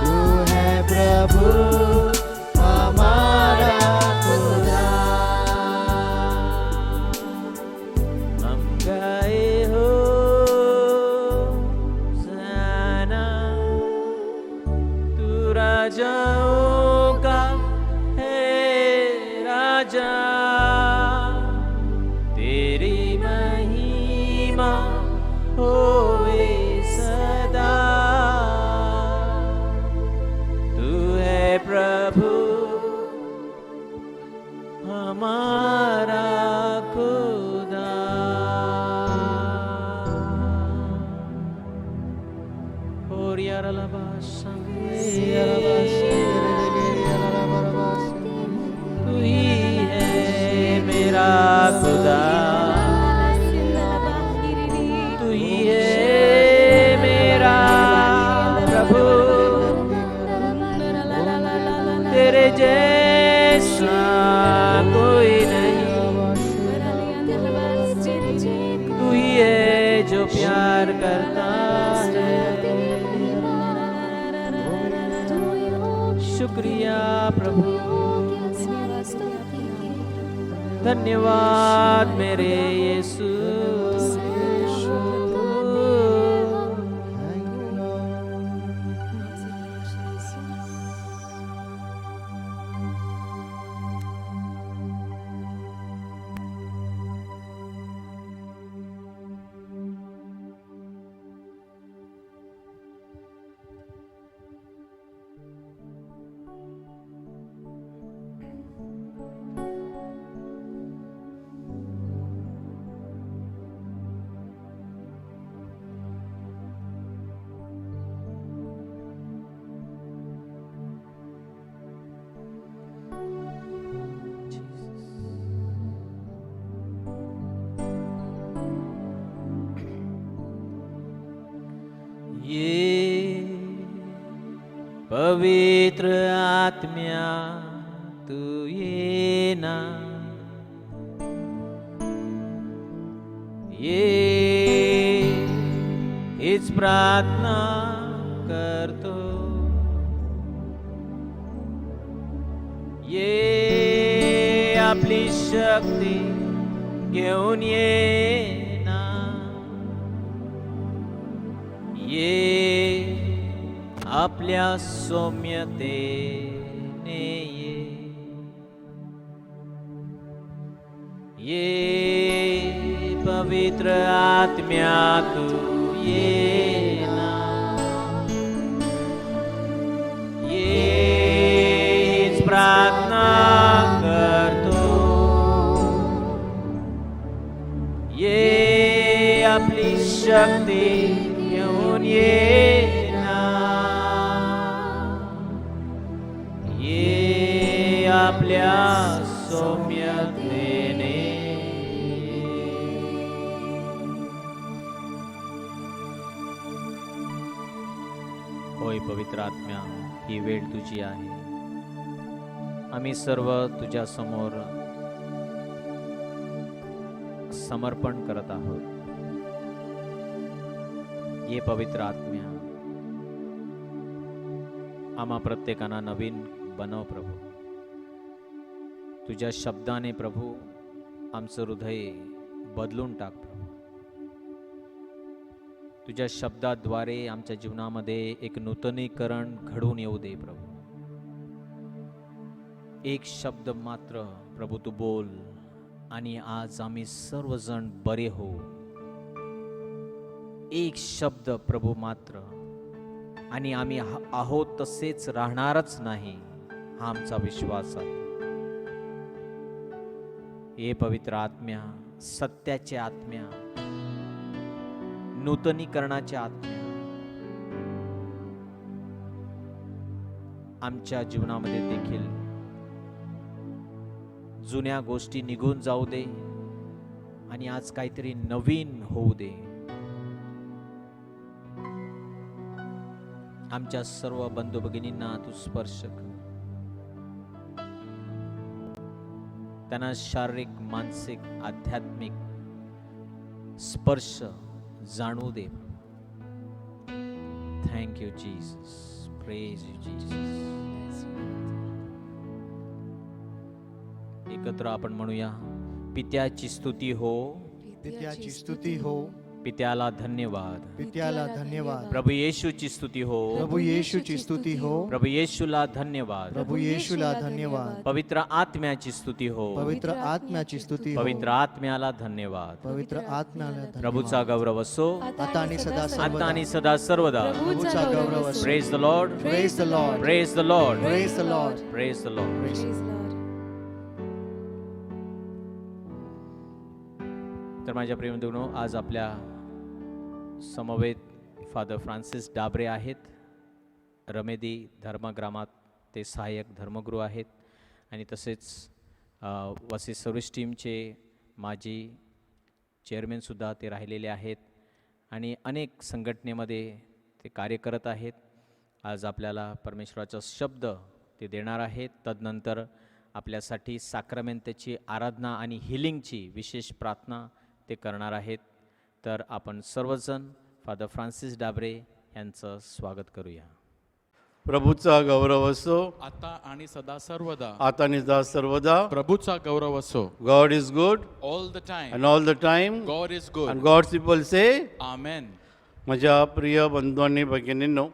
तू है प्रभु हमारा खुदा। हम गाए होसाना, तू राजाओं का है राजा, तेरी महिमा होवे सदा। तू है प्रभु हमारा खुदा। और यार तू ही है मेरा खुदा, तू ही है मेरा प्रभु, तेरे जैसा कोई नहीं। तू ही है जो प्यार करता है। शुक्रिया प्रभु, धन्यवाद मेरे यीशु। ये पवित्र आत्म्या तू ये ना, ये हीच प्रार्थना करतो। ये आपली शक्ती घेऊन ये ना, ये आपल्या सौम्यतेने ये पवित्र आत्म्या तू ये ना, ये प्रार्थना करतो। ये आपली शक्ती घेऊन ये ना, ये आपल्या सौम्यतेने होय पवित्र आत्म्या, ही वेळ तुझी आहे। आम्ही सर्व तुझ्या समोर समर्पण करत आहोत। ये पवित्र आत्म्या, आम्हा प्रत्येकांना नवीन बनव प्रभू। तुझ्या शब्दाने प्रभू आमचं हृदय बदलून टाक प्रभू। तुझ्या शब्दाद्वारे आमच्या जीवनामध्ये एक नूतनीकरण घडून येऊ दे प्रभू। एक शब्द मात्र प्रभू तू बोल आणि आज आम्ही सर्वजण बरे हो. एक शब्द प्रभू मात्र आणि आम्ही आहोत तसेच राहणारच नाही, हा आमचा विश्वास आहे. हे पवित्र आत्म्या, सत्याचे आत्म्या, नूतनीकरणाचे आत्म्या आमच्या जीवनामध्ये देखील जुन्या गोष्टी निघून जाऊ दे आणि आज काहीतरी नवीन होऊ दे. आमच्या सर्व बंधू भगिनींना तू स्पर्श कर, त्यांना शारीरिक, मानसिक, आध्यात्मिक स्पर्श जाणू दे. Thank you Jesus, praise you Jesus. एकत्र आपण म्हणूया, पित्याची स्तुती हो, पित्याची स्तुती हो, पित्याला धन्यवाद. पित्याला धन्यवाद. प्रभू येशूची स्तुती हो, प्रभू येशूची स्तुती हो, प्रभू येशूला धन्यवाद. प्रभू येशूला धन्यवाद. पवित्र आत्म्याची स्तुती हो, पवित्र आत्म्याची स्तुती हो, पवित्र आत्म्याला धन्यवाद. पवित्र आत्म्याला धन्यवाद. प्रभूचा गौरव असो आता आणि सदा आता आणि सदा सर्वदा. प्रभूचा गौरव असो. Praise the Lord, praise the Lord, praise the Lord, praise the Lord, praise the Lord. Praise तर माझ्या प्रेमदेवनो, आज आपल्या समवेत फादर फ्रान्सिस डाबरे आहेत. रमेदी धर्मग्रामात ते सहाय्यक धर्मगुरू आहेत आणि तसेच वसी सर्व्हिस टीमचे माजी चेअरमॅनसुद्धा ते राहिलेले आहेत आणि अनेक संघटनेमध्ये ते कार्य करत आहेत. आज आपल्याला परमेश्वराचा शब्द ते देणार आहेत. तदनंतर आपल्यासाठी साक्रमेंटची आराधना आणि हिलिंगची विशेष प्रार्थना ते करणार आहेत. तर आपण सर्वजण फादर फ्रान्सिस डाबरे यांचं स्वागत करूया. प्रभूचा गौरव असो आता आणि सदा सर्वदा. आता आणि सदा सर्वदा. प्रभूचा गौरव असो. God is good all the time. And all the time. God is good. And God's people say amen. माझ्या प्रिय बंधू आणि भगिनींनो,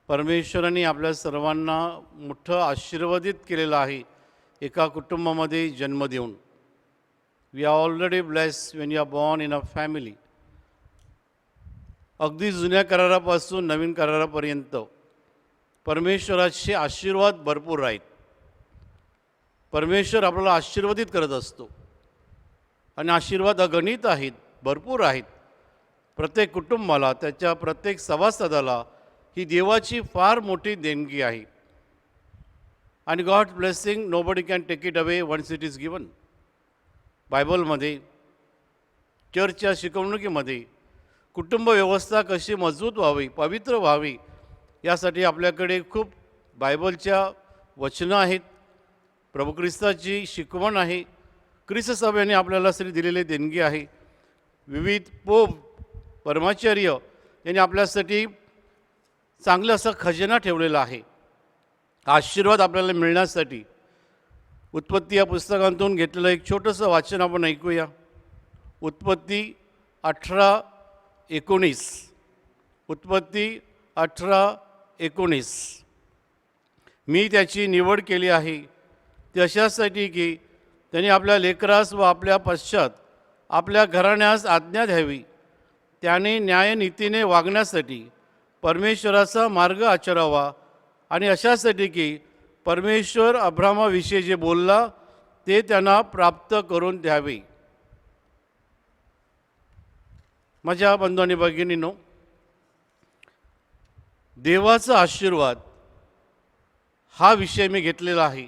परमेश्वराने आपल्या सर्वांना मोठं आशीर्वादित केलेलं आहे एका कुटुंबामध्ये जन्म देऊन. We are already blessed when you are born in a family. अगदी जुन्या करारापासून नवीन करारापर्यंत परमेश्वराचे आशीर्वाद भरपूर आहेत. परमेश्वर आपल्याला आशीर्वादित करत असतो आणि आशीर्वाद अगणित आहेत, भरपूर आहेत. प्रत्येक कुटुंबाला, त्याच्या प्रत्येक सभासदाला ही देवाची फार मोठी देणगी आहे. आणि God blessing nobody can take it away once it is given. बायबलमध्ये, चर्चच्या शिकवणुकीमध्ये कुटुंब व्यवस्था कशी मजबूत व्हावी, पवित्र व्हावी, यासाठी आपल्याकडे खूप बायबलच्या वचनं आहेत. प्रभू ख्रिस्ताची शिकवण आहे. ख्रिस्त सभेने आपल्याला श्री दिलेली देणगी आहे. विविध पोप, परमाचार्य यांनी आपल्यासाठी चांगलं असं खजिना ठेवलेला आहे आशीर्वाद आपल्याला मिळण्यासाठी. उत्पत्ती या पुस्तकातून घेतलेलं एक छोटंसं वाचन आपण ऐकूया. उत्पत्ती 18:19. उत्पत्ती 18:19. मी त्याची निवड केली आहे ती अशासाठी की त्यांनी आपल्या लेकरास व आपल्या पश्चात आपल्या घराण्यास आज्ञा द्यावी, त्याने न्यायनीतीने वागण्यासाठी परमेश्वराचा मार्ग आचरावा आणि अशासाठी की परमेश्वर अब्रामाविषयी जे बोलला ते त्यांना प्राप्त करून द्यावे. माझ्या बंधू आणि भगिनींनो, देवाचा आशीर्वाद हा विषय मी घेतलेला आहे.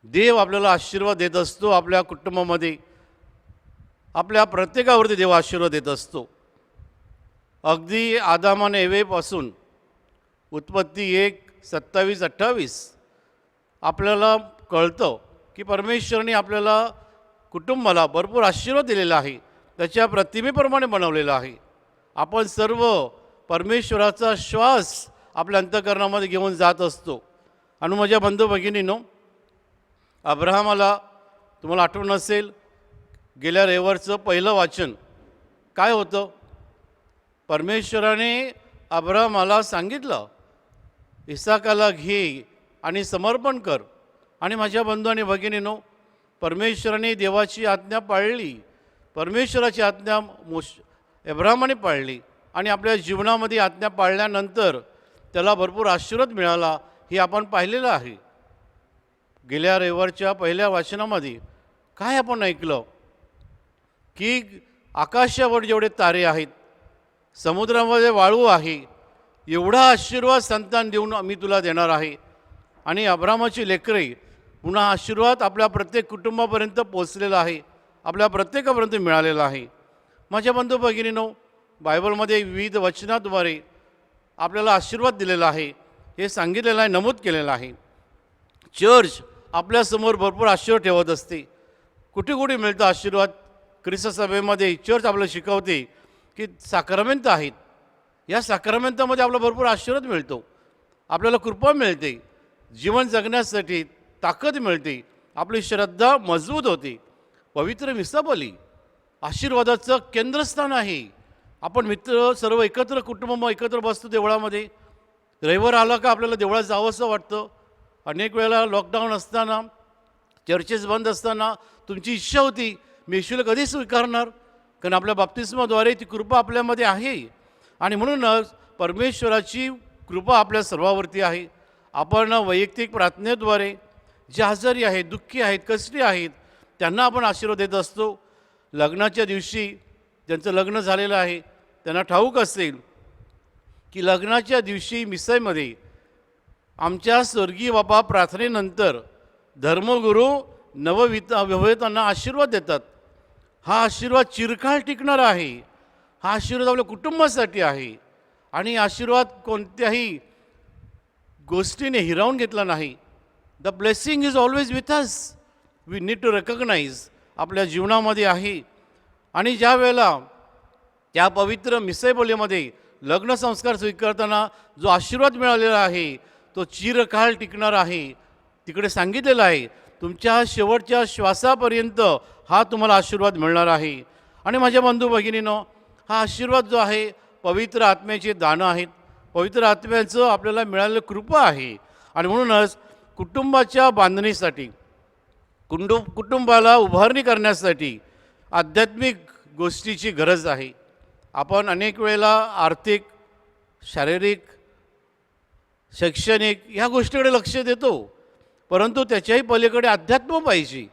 देव आपल्याला आशीर्वाद देत असतो. आपल्या कुटुंबामध्ये आपल्या प्रत्येकावरती देव आशीर्वाद देत असतो. अगदी आदामाने एवेपासून उत्पत्ती 1:27-28 आपल्याला कळतं की परमेश्वराने आपल्याला कुटुंबाला भरपूर आशीर्वाद दिलेला आहे, त्याच्या प्रतिमेप्रमाणे बनवलेला आहे. आपण सर्व परमेश्वराचा श्वास आपल्या अंतःकरणामध्ये घेऊन जात असतो. आणि माझ्या बंधू भगिनींनो, अब्राहमाला तुम्हाला आठवण असेल, गेल्या रविवारचं पहिलं वाचन काय होतं? परमेश्वराने अब्राहमाला सांगितलं, इसाकाला घे आणि समर्पण कर. आणि माझ्या बंधू आणि भगिनीनो, परमेश्वराने देवाची आज्ञा पाळली, परमेश्वराची आज्ञा अब्राहामाने पाळली आणि आपल्या जीवनामध्ये आज्ञा पाळल्यानंतर त्याला भरपूर आशीर्वाद मिळाला, हे आपण पाहिलेलं आहे. गेल्या रविवारच्या पहिल्या वाचनामध्ये काय आपण ऐकलं की आकाशावर जेवढे तारे आहेत, समुद्रामध्ये वाळू आहे, एवढा आशीर्वाद संतान देऊन मी तुला देणार आहे. आणि अब्राहामाची लेकरे पुन्हा आशीर्वाद आपल्या प्रत्येक कुटुंबापर्यंत पोचलेला आहे, आपल्या प्रत्येकापर्यंत मिळालेला आहे. माझ्या बंधू भगिनीनो, बायबलमध्ये विविध वचनाद्वारे आपल्याला आशीर्वाद दिलेला आहे, हे सांगितलेलं आहे, नमूद केलेलं आहे. चर्च आपल्यासमोर भरपूर आशीर्वाद ठेवत असते. कुठे कुठे मिळतं आशीर्वाद? ख्रिस्त सभेमध्ये चर्च आपल्याला शिकवते की साक्रमेंट आहेत, या साक्रमेंटामध्ये आपला भरपूर आशीर्वाद मिळतो, आपल्याला कृपा मिळते, जीवन जगण्यासाठी ताकद मिळते, आपली श्रद्धा मजबूत होते. पवित्र मिसाबली आशीर्वादाचं केंद्रस्थान आहे. आपण मित्र सर्व एकत्र कुटुंब एकत्र बसतो देवळामध्ये. रविवार आला का आपल्याला देवळात जावंसं वाटतं. अनेक वेळेला लॉकडाऊन असताना, चर्चेस बंद असताना तुमची इच्छा होती मी येशूला कधी स्वीकारणार, कारण आपल्या बाप्तिस्माद्वारे ती कृपा आपल्यामध्ये आहे. आणि म्हणूनच परमेश्वराची कृपा आपल्या सर्वावरती आहे. आपण वैयक्तिक प्रार्थनेद्वारे जे आजारी आहेत, दुःखी आहेत, कष्टी आहेत, त्यांना आपण आशीर्वाद देत असतो. लग्नाच्या दिवशी ज्यांचं लग्न झालेलं आहे त्यांना ठाऊक असेल की लग्नाच्या दिवशी मिसळमध्ये आमच्या स्वर्गीय बाबा प्रार्थनेनंतर धर्मगुरू नवविवाहितांना आशीर्वाद देतात. हा आशीर्वाद चिरकाळ टिकणार आहे, हा आशीर्वाद आपल्या कुटुंबासाठी आहे. आणि आशीर्वाद कोणत्याही गोष्टीने हिरावून घेतला नाही. The blessing is always with us. We need to recognise आपल्या जीवनामध्ये आहे. आणि ज्या वेळेला त्या पवित्र मिसळबोलीमध्ये लग्न संस्कार स्वीकारताना जो आशीर्वाद मिळालेला आहे तो चिरकाळ टिकणार आहे. तिकडे सांगितलेलं आहे तुमच्या शेवटच्या श्वासापर्यंत हा तुम्हाला आशीर्वाद मिळणार आहे. आणि माझ्या बंधू भगिनीनो, हा आशीर्वाद जो आहे पवित्र आत्म्याची दानं आहेत, पवित्र आत्म्याचं आपल्याला मिळालेलं कृपा आहे. आणि म्हणूनच कुटुंबाच्या बांधणीसाठी, कुटुंबाला उभारणी करण्यासाठी आध्यात्मिक गोष्टीची गरज आहे. आपण अनेक वेळेला आर्थिक, शारीरिक, शैक्षणिक ह्या गोष्टीकडे लक्ष देतो, परंतु त्याच्याही पलीकडे अध्यात्म पाहिजे.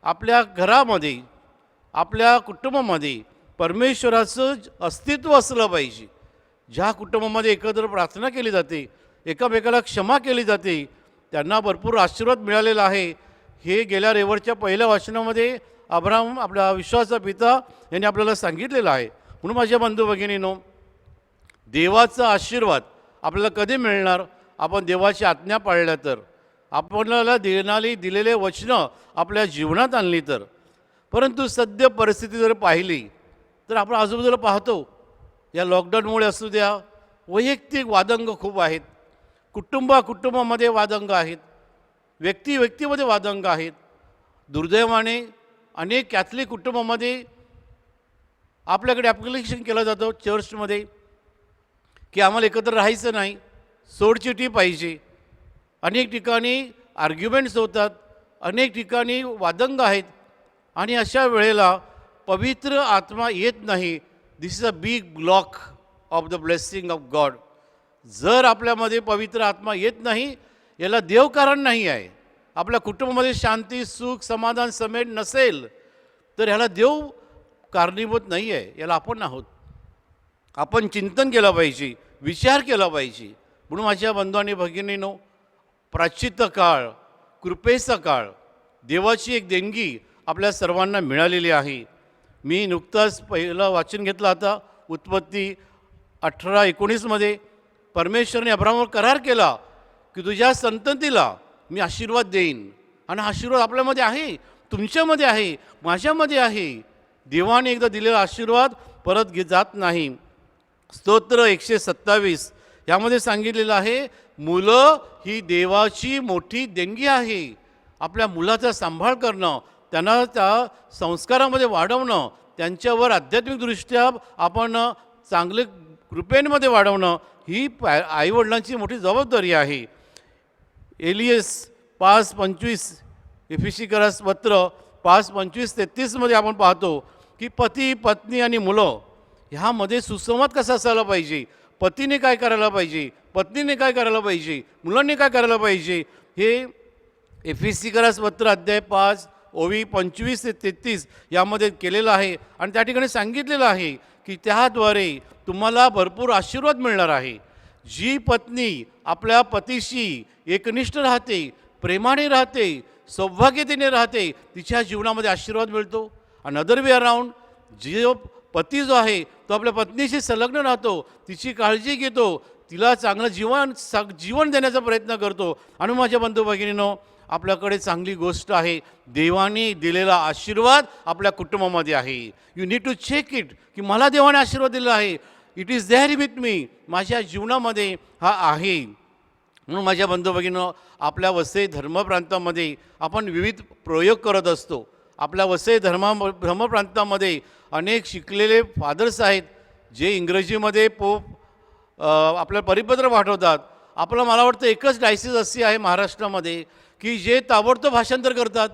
आपल्या घरामध्ये, आपल्या कुटुंबामध्ये परमेश्वराचं अस्तित्व असलं पाहिजे. ज्या कुटुंबामध्ये एकत्र प्रार्थना केली जाते, एकामेकाला क्षमा केली जाते, त्यांना भरपूर आशीर्वाद मिळालेला आहे. हे गेल्या रविवारच्या पहिल्या वाचनामध्ये अब्राहम, आपला विश्वासाचा पिता, यांनी आपल्याला सांगितलेलं आहे. म्हणून माझ्या बंधू भगिनीनो, देवाचा आशीर्वाद आपल्याला कधी मिळणार? आपण देवाची आज्ञा पाळल्या तर, आपल्याला दिलेले वचनं आपल्या जीवनात आणली तर. परंतु सद्य परिस्थिती जर पाहिली तर आपण आजूबाजूला पाहतो, या लॉकडाऊनमुळे असू द्या, वैयक्तिक वादंग खूप आहेत, कुटुंबामध्ये वादंग आहेत, व्यक्तीमध्ये वादंग आहेत. दुर्दैवाने अनेक कॅथलिक कुटुंबामध्ये आपल्याकडे ॲप्लिकेशन केलं जातं चर्चमध्ये की आम्हाला एकत्र राहायचं नाही, सोडचिठी पाहिजे. अनेक ठिकाणी आर्ग्युमेंट्स होतात, अनेक ठिकाणी वादंग आहेत. आणि अशा वेळेला पवित्र आत्मा येत नाही. This is a big block of the blessing of God. जर आपल्यामध्ये पवित्र आत्मा येत नाही, याला देव कारण नाही आहे. आपल्या कुटुंबामध्ये शांती, सुख, समाधान, समेट नसेल तर ह्याला देव कारणीभूत नाही आहे, याला आपण आहोत. आपण चिंतन केलं पाहिजे, विचार केला पाहिजे. म्हणून माझ्या बंधू आणि भगिनीनो, प्राचित्य काळ, कृपेचा काळ, देवाची एक देणगी आपल्या सर्वांना मिळालेली आहे. मी नुकताच पहिलं वाचन घेतलं आता उत्पत्ती 18:19 परमेश्वराने अब्राहामावर करार केला की तुझ्या संततीला मी आशीर्वाद देईन. आणि आशीर्वाद आपल्यामध्ये आहे, तुमच्यामध्ये आहे, माझ्यामध्ये आहे. देवाने एकदा दिलेला आशीर्वाद परत जात नाही. स्तोत्र 127 यामध्ये सांगितलेलं आहे, मुलं ही देवाची मोठी देणगी आहे. आपल्या मुलाचा सांभाळ करणं, त्यांना त्या संस्कारामध्ये वाढवणं, त्यांच्यावर आध्यात्मिकदृष्ट्या आपण चांगले कृपेमध्ये वाढवणं ही आईवडिलांची मोठी जबाबदारी आहे. एलियस 5:25 एफिसीकरास पत्र 5:25-33 आपण पाहतो की पती पत्नी आणि मुलं ह्यामध्ये सुसंवाद कसा असायला पाहिजे, पतीने काय करायला पाहिजे, पत्नीने काय करायला पाहिजे, मुलांनी काय करायला पाहिजे, हे एफिसीकरास पत्र अध्याय 5 ओवी 25-33 यामध्ये केलेलं आहे. आणि त्या ठिकाणी सांगितलेलं आहे की त्याद्वारे तुम्हाला भरपूर आशीर्वाद मिळणार आहे. जी पत्नी आपल्या पतीशी एकनिष्ठ राहते, प्रेमाने राहते, सौभाग्यतेने राहते, तिच्या जीवनामध्ये आशीर्वाद मिळतो. आणि अदर वे अराउंड जो पती जो आहे तो आपल्या पत्नीशी संलग्न राहतो, तिची काळजी घेतो, तिला चांगलं जीवन देण्याचा प्रयत्न करतो. आणि माझ्या बंधू भगिनींनो, आपल्याकडे चांगली गोष्ट आहे, देवाने दिलेला आशीर्वाद आपल्या कुटुंबामध्ये आहे. You need to check it की मला देवाने आशीर्वाद दिला आहे, it is there with me, माझ्या जीवनामध्ये हा आहे. म्हणून माझ्या बंधू भगिनींनो, आपल्या वसई धर्मप्रांतामध्ये आपण विविध प्रयोग करत असतो. आपल्या वसई धर्मप्रांतामध्ये अनेक शिकलेले फादर्स आहेत जे इंग्रजीमध्ये आपल्याला परिपत्र पाठवतात. मला वाटतं एकच डायसिस अशी आहे महाराष्ट्रामध्ये की जे ताबडतोब भाषांतर करतात.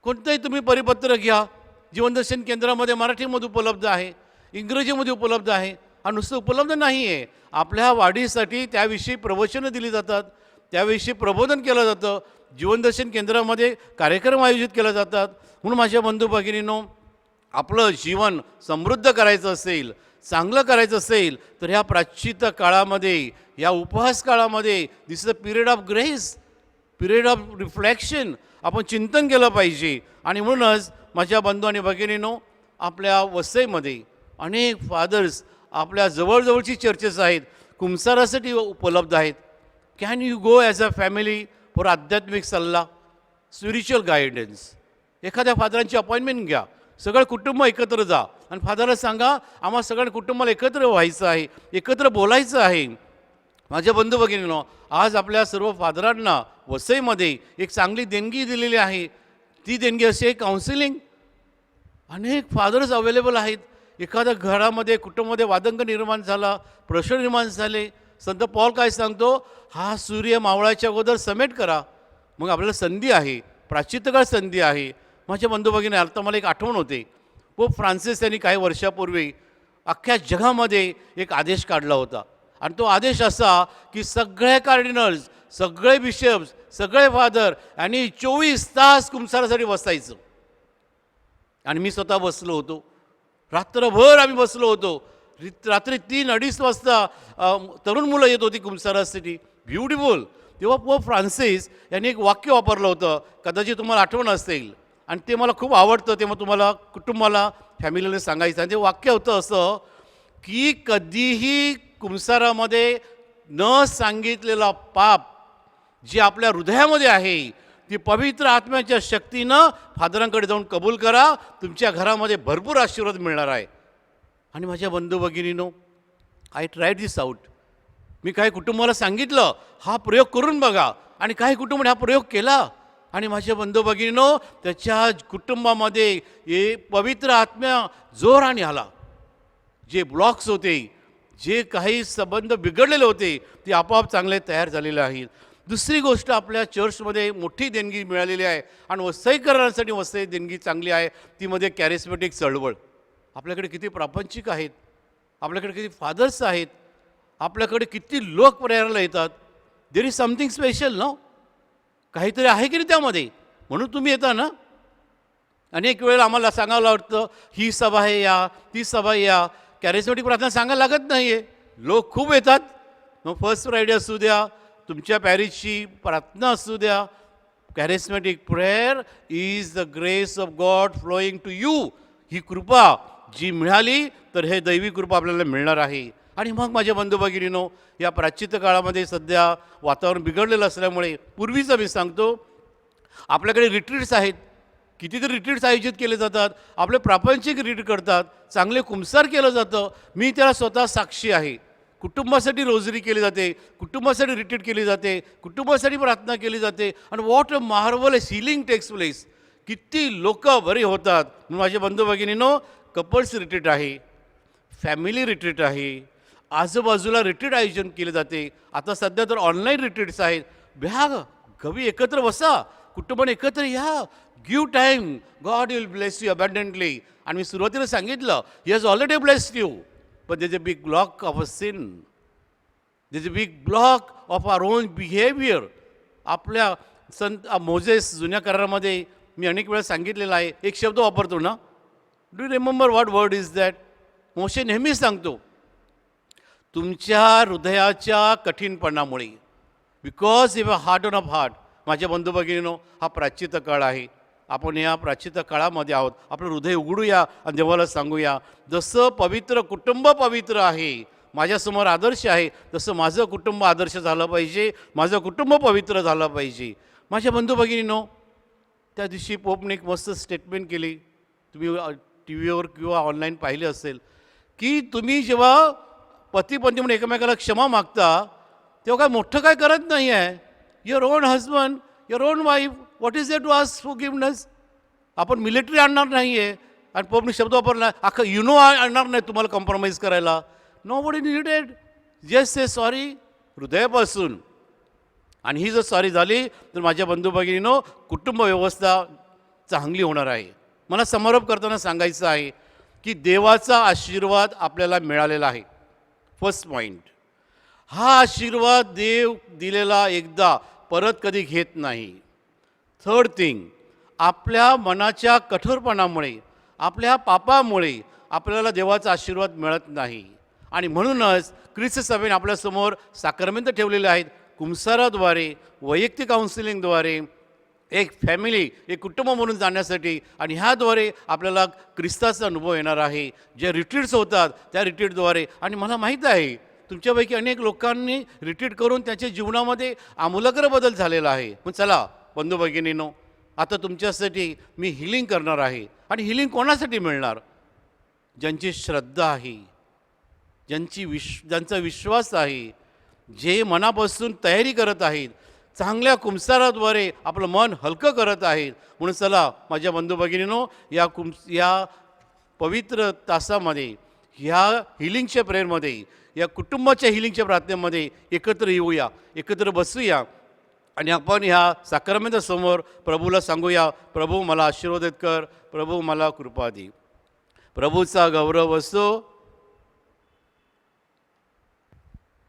कोणतंही तुम्ही परिपत्र घ्या, जीवनदर्शन केंद्रामध्ये मराठीमध्ये उपलब्ध आहे, इंग्रजीमध्ये उपलब्ध आहे. हा नुसतं उपलब्ध नाही आहे, आपल्या वाढीसाठी त्याविषयी प्रवचनं दिली जातात, त्याविषयी प्रबोधन केलं जातं, जीवनदर्शन केंद्रामध्ये कार्यक्रम आयोजित केले जातात. म्हणून माझ्या बंधू भगिनींनो, आपलं जीवन समृद्ध करायचं असेल, चांगलं करायचं असेल तर ह्या प्राच्चित काळामध्ये, या उपवास काळामध्ये this is a period of grace, period of reflection, आपण चिंतन केलं पाहिजे. आणि म्हणूनच माझ्या बंधू आणि भगिनींनो, आपल्या वसईमध्ये अनेक फादर्स, आपल्या जवळजवळची चर्चेस आहेत, कुंसारासाठी उपलब्ध आहेत. Can you go as a family for आध्यात्मिक सल्ला, स्पिरिच्युअल गायडन्स. एखाद्या फादरांची अपॉइंटमेंट घ्या, सगळं कुटुंब एकत्र जा आणि फादरला सांगा, आम्हा सगळ्या कुटुंबाला एकत्र व्हायचं आहे, एकत्र बोलायचं आहे. माझ्या बंधू भगिनींनो, आज आपल्या सर्व फादरांना वसईमध्ये एक चांगली देणगी दिलेली आहे. ती देणगी अशी आहे काउन्सिलिंग. अनेक फादर्स अवेलेबल आहेत. एखाद्या घरामध्ये कुटुंबामध्ये वादंग निर्माण झाला, प्रश्न निर्माण झाले, संत पॉल काय सांगतो, हा सूर्य मावळाच्या अगोदर समेट करा. मग आपल्याला संधी आहे, प्राचित्तकाळ संधी आहे. माझ्या बंधू भगिनी, आता मला एक आठवण होते, पोप फ्रान्सिस यांनी काही वर्षापूर्वी अख्ख्या जगामध्ये एक आदेश काढला होता. आणि तो आदेश असा की सगळे कार्डिनल्स, सगळे बिशप्स, सगळे फादर आणि 24 तास कुंसारासाठी बसायचं. आणि मी स्वतः बसलो होतो, रात्रभर आम्ही बसलो होतो. रात्री 3-2:30 वाजता तरुण मुलं येत होती कुंसारासाठी. ब्युटिफुल. तेव्हा पोप फ्रान्सिस यांनी एक वाक्य वापरलं होतं, कदाचित तुम्हाला आठवण असेल, आणि ते मला खूप आवडतं. तेव्हा तुम्हाला कुटुंबाला, फॅमिलीला सांगायचं. आणि ते वाक्य होतं असं की कधीही कुंसारामध्ये न सांगितलेला पाप जे आपल्या हृदयामध्ये आहे, ती पवित्र आत्म्याच्या शक्तीनं फादरांकडे जाऊन कबूल करा, तुमच्या घरामध्ये भरपूर आशीर्वाद मिळणार आहे. आणि माझ्या बंधू भगिनीनो, आय ट्राईड दिस आउट. मी काही कुटुंबाला सांगितलं, हा प्रयोग करून बघा, आणि काही कुटुंबाने हा प्रयोग केला. आणि माझ्या बंधू भगिनीनो, त्याच्या कुटुंबामध्ये हे पवित्र आत्म्या जोराने आला. जे ब्लॉक्स होते, जे काही संबंध बिघडलेले होते, ते आपोआप चांगले तयार झालेले आहेत. दुसरी गोष्ट, आपल्या चर्चमध्ये मोठी देणगी मिळालेली आहे आणि वसईकरांसाठी वसई देणगी चांगली आहे, ती मध्ये कॅरिस्मॅटिक चळवळ. आपल्याकडे किती प्रापंचिक आहेत, आपल्याकडे किती फादर्स आहेत, आपल्याकडे किती लोक प्रेरणाला येतात. There is something special no, काहीतरी आहे की नाही त्यामध्ये, म्हणून तुम्ही येता ना. अनेक वेळेला आम्हाला सांगावं लागतं, ही सभा आहे या, ती सभा या. कॅरिस्मॅटिक प्रार्थना सांगायला लागत नाही आहे, लोक खूप येतात. मग फर्स्ट फ्रायडे असू द्या, तुमच्या पॅरिसची प्रार्थना असू द्या, charismatic prayer is the grace of God flowing to you. ही कृपा जी मिळाली, तर हे दैवी कृपा आपल्याला मिळणार आहे. आणि मग माझ्या बंधू भगिनीनो, या प्राचित्त काळामध्ये सध्या वातावरण बिघडलेलं असल्यामुळे, पूर्वीचं मी सांगतो, आपल्याकडे रिट्रीट्स आहेत, कितीतरी रिट्रीट्स आयोजित केले जातात, आपले प्रापंचिक रिट्रीट करतात, चांगले कुंसार केलं जातं. मी त्याला स्वतः साक्षी आहे. कुटुंबासाठी रोजरी केली जाते, कुटुंबासाठी रिट्रीट केली जाते, कुटुंबासाठी प्रार्थना केली जाते. आणि what a marvellous healing takes place. किती लोक बरे होतात. माझ्या बंधू भगिनीनो, कपल्स रिट्रीट आहे, फॅमिली रिट्रीट आहे, आजूबाजूला रिट्रीट आयोजन केले जाते. आता सध्या तर ऑनलाईन रिट्रीट्स आहेत. भ्या कवी एकत्र बसा, कुटुंबाने एकत्र या, give time, God will bless you abundantly. आणि मी सुरुवातीला सांगितलं, he has already blessed you, but there is a big block of a sin, there is a big block of our own behaviour. आपल्या संत मोजेस जुन्या करारामध्ये मी अनेक वेळा सांगितलेलं आहे, एक शब्द वापरतो ना, do you remember what word is that? मोशे नेहमीच सांगतो, तुमच्या हृदयाच्या कठीणपणामुळे, because if a heart of heart. माझ्या बंधू भगिनीनो, हा प्राच्चित काळ आहे. आपण या प्राच्चित काळामध्ये आहोत. आपलं हृदय उघडूया आणि देवाला सांगूया, जसं पवित्र कुटुंब पवित्र आहे, माझ्यासमोर आदर्श आहे, तसं माझं कुटुंब आदर्श झालं पाहिजे, माझं कुटुंब पवित्र झालं पाहिजे. माझ्या बंधू भगिनीनो, त्या दिवशी पोपने एक मस्त स्टेटमेंट केली, तुम्ही टी व्हीवर किंवा ऑनलाईन पाहिले असेल, की तुम्ही जेव्हा पती पत्नी म्हणून एकमेकाला क्षमा मागता, तेव्हा काय मोठं काय करत नाही आहे. Your own husband, your own wife, what is there to ask forgiveness? आपण मिलिटरी आणणार नाही आहे. आणि पोपने शब्द वापरला, अख्खं आणणार नाही तुम्हाला कॉम्प्रोमाइज करायला. नो बडी नीडेड, जस्ट से सॉरी हृदयापासून. आणि ही जर सॉरी झाली तर माझ्या बंधू भगिनीनो, कुटुंब व्यवस्था चांगली होणार आहे. मला समारोप करताना सांगायचं आहे की देवाचा आशीर्वाद आपल्याला मिळालेला आहे. फर्स्ट पॉईंट, हा आशीर्वाद देव दिलेला एकदा परत कधी घेत नाही. थर्ड थिंग, आपल्या मनाच्या कठोरपणामुळे, आपल्या पापामुळे आपल्याला देवाचा आशीर्वाद मिळत नाही. आणि म्हणूनच ख्रिस्त सभेने आपल्यासमोर साक्रमेंट ठेवलेले आहेत, कुंसाराद्वारे, वैयक्तिक काउन्सिलिंगद्वारे, एक फॅमिली, एक कुटुंब म्हणून जाण्यासाठी. आणि ह्याद्वारे आपल्याला ख्रिस्ताचा अनुभव येणार आहे. जे रिट्रीट्स होतात त्या रिट्रीटद्वारे. आणि मला माहीत आहे तुमच्यापैकी अनेक लोकांनी रिट्रीट करून त्याच्या जीवनामध्ये आमूलाग्र बदल झालेला आहे. पण चला बंधू भगिनीनो, आता तुमच्यासाठी मी हिलिंग करणार आहे. आणि हिलिंग कोणासाठी मिळणार? ज्यांची श्रद्धा आहे, ज्यांचा विश्वास आहे, जे मनापासून तयारी करत आहेत, चांगल्या कुंसाराद्वारे आपलं मन हलकं करत आहेत. म्हणून चला माझ्या बंधू भगिनीनो, या पवित्र तासामध्ये, ह्या हिलिंगच्या प्रेयरमध्ये, या कुटुंबाच्या हिलिंगच्या प्रार्थनेमध्ये एकत्र येऊया, एकत्र बसूया. आणि आपण ह्या साक्रमेंटासमोर प्रभूला सांगूया, प्रभू मला आशीर्वादित कर, प्रभू मला कृपा दे. प्रभूचा गौरव असो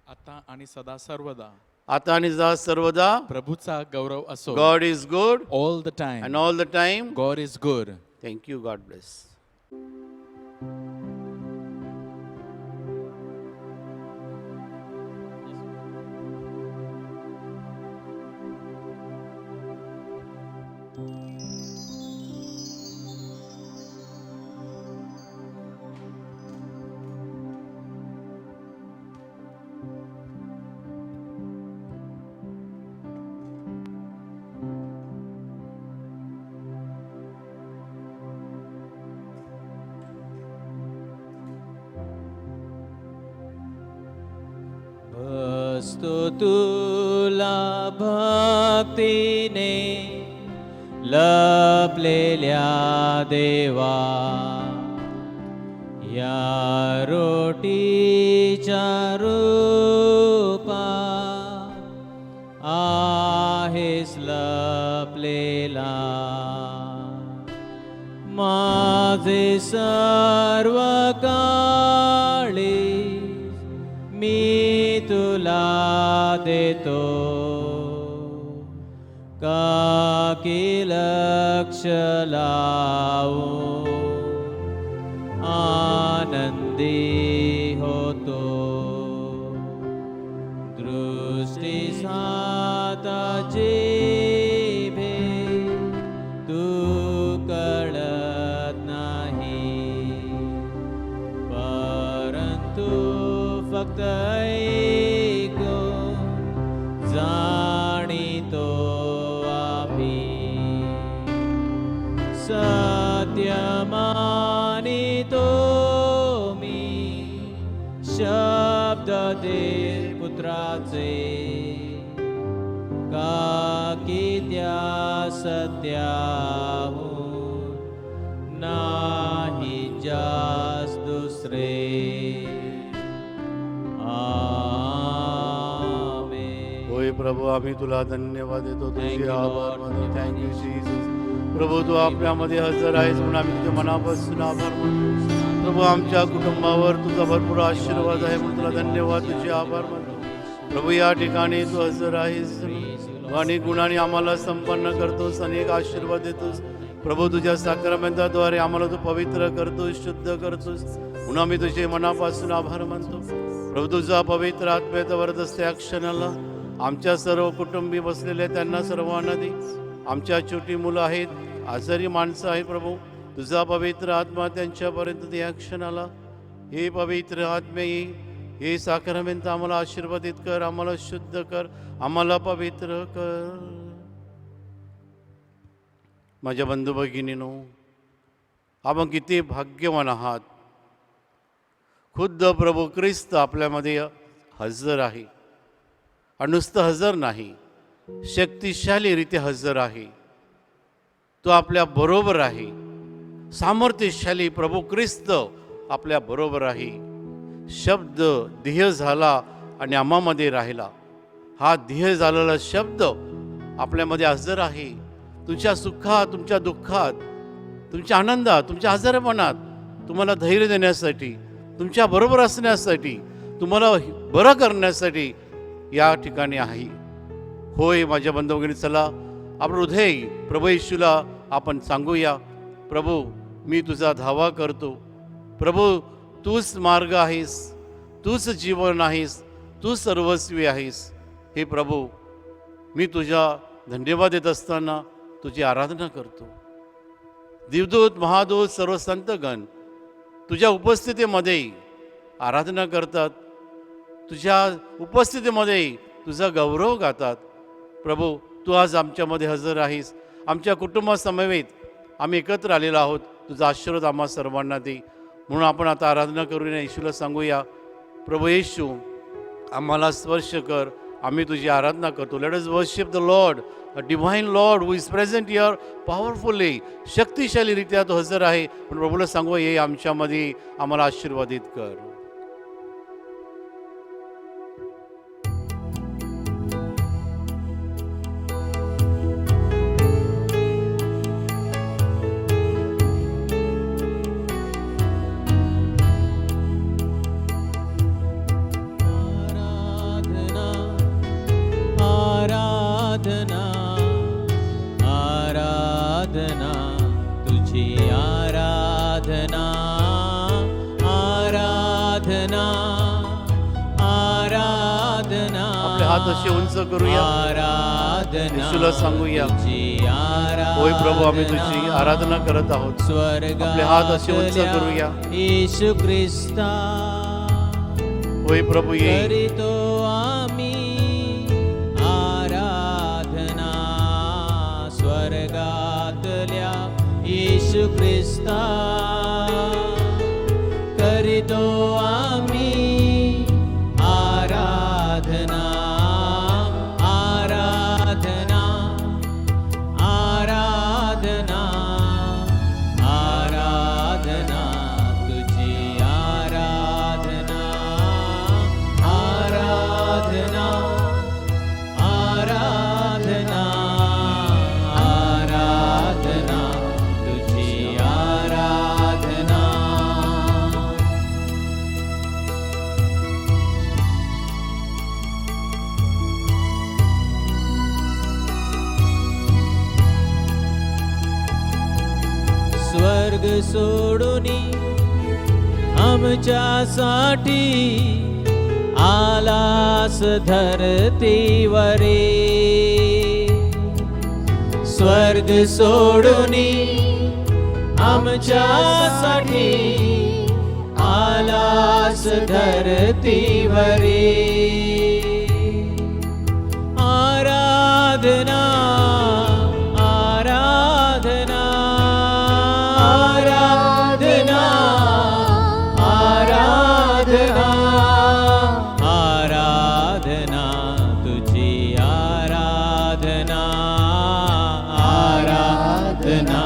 आता आणि सदा सर्वदा. आता आणि सर्वदा. प्रभूचा गौरव असो. God is good all the time. And all the time. God is good. Thank you. God bless. बसतो तुला भक्तीने लपलेल्या देवा, या रोटीच्या रूपा आहेस लपलेला. माझे सर्व काळे मी तुला देतो, का की लक्ष लावून आनंदी होतो. दृष्टी साताची भेद तू कळत नाही, परंतु फक्त ऐकून जाणितो आम्ही. सत्य मानितो मी शब्द दे पुत्राचे, का की त्या सत्याहून नाही जास्त दुसरे. होय प्रभू आम्ही तुला धन्यवाद देतो, Thank तुझे you, आभार Lord. मानतो. Thank you Jesus. प्रभू तू आपल्यामध्ये हजर आहेस म्हणून आम्ही तुझ्या मनापासून आभार मानतो. प्रभू आमच्या कुटुंबावर तुझा भरपूर आशीर्वाद आहे म्हणून तुला धन्यवाद, तुझे आभार मानतो. प्रभू या ठिकाणी तू हजर आहेस, अनेक गुणांनी आम्हाला संपन्न करतोस, अनेक आशीर्वाद देतोस. प्रभू तुझ्या साक्रमेंटाद्वारे आम्हाला तू पवित्र करतोस, शुद्ध करतोस म्हणून आम्ही तुझे मनापासून आभार मानतो. प्रभू तुझा पवित्र आत्म्याचा वरद असते या क्षणाला आमच्या सर्व कुटुंबी बसलेले त्यांना सर्वांना दे. आमच्या छोटी मुलं आहेत, आजारी माणसं आहेत, प्रभू तुझा पवित्र आत्मा त्यांच्यापर्यंत या क्षणाला. हे पवित्र आत्मे हे साक्रमेंट आम्हाला आशीर्वादित कर, आम्हाला शुद्ध कर, आम्हाला पवित्र कर. माझ्या बंधू भगिनीनो, आपण किती भाग्यवान आहात. खुद्द प्रभू ख्रिस्त आपल्यामध्ये हजर आहे. आणि नुसतं हजर नाही, शक्तिशालीरित्या हजर आहे. तो आपल्या बरोबर आहे. सामर्थ्यशाली प्रभू ख्रिस्त आपल्या बरोबर आहे. शब्द ध्येय झाला आणि आम्हामध्ये राहिला. हा ध्येय झालेला शब्द आपल्यामध्ये हजर आहे. तुमच्या सुखात, तुमच्या दुःखात, तुमच्या आनंदात, तुमच्या आजारपणात तुम्हाला धैर्य देण्यासाठी, तुमच्या बरोबर असण्यासाठी, तुम्हाला बरं करण्यासाठी या ठिकाणी आहे. होय माझ्या बंधू भगिनी, चला आपण हृदय प्रभू येशूला आपण सांगूया, प्रभू मी तुझा धावा करतो. प्रभू तूच मार्ग आहेस, तूच जीवन आहेस, तू सर्वस्वी आहेस. हे प्रभू मी तुझा धन्यवाद देत असताना तुझी आराधना करतो. देवदूत, महादूत, सर्व संतगण तुझ्या उपस्थितीमध्ये आराधना करतात. तुझ्या उपस्थितीमध्ये तुझा गौरव गातात. प्रभू तू आज आमच्यामध्ये हजर आहेस. आमच्या कुटुंबासमवेत आम्ही एकत्र आलेलो आहोत. तुझा आशीर्वाद आम्हा सर्वांना दे. म्हणून आपण आता आराधना करूया, येशूला सांगूया, प्रभू येशू आम्हाला स्पर्श कर, आम्ही तुझी आराधना करतो. Let us worship the Lord, a divine Lord who is present here powerfully. शक्तिशालीरित्या तो हजर आहे. पण प्रभूला सांगू, ये आमच्यामध्ये आम्हाला आशीर्वादित कर. आराधना, आराधना, तुझी आराधना, आराधना, आराधना. आपले हात असे उंच करूया, आराधना, येशूला सांगूया, तुझी आराधना. होय प्रभू आम्ही तुझी आराधना करत आहोत. आपले हात असे उंच करूया. येशू ख्रिस्ता होय प्रभू ये. करीतो आम्ही आराधना, स्वर्गातल्या येशू ख्रिस्ता करीतो आम्ही आराधना, आराधना, आराधना, आराधना, तुझी आराधना, आराधना, आराधना, आराधना, तुझी आराधना. स्वर्ग सोडूनी आमच्यासाठी आलास धरतीवरे. स्वर्ग सोडूनी आमच्यासाठी आलास धरतीवरे. आराधना, आराधना, आराधना, आराधना, आराधना, तुझी आराधना, आराधना,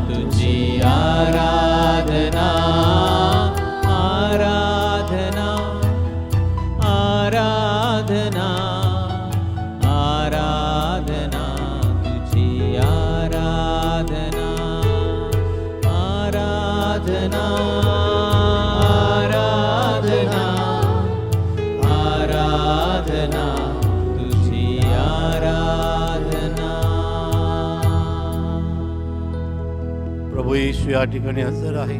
तुझी आराधना, आराधना, आराधना, या ठिकाणी हजर आहे.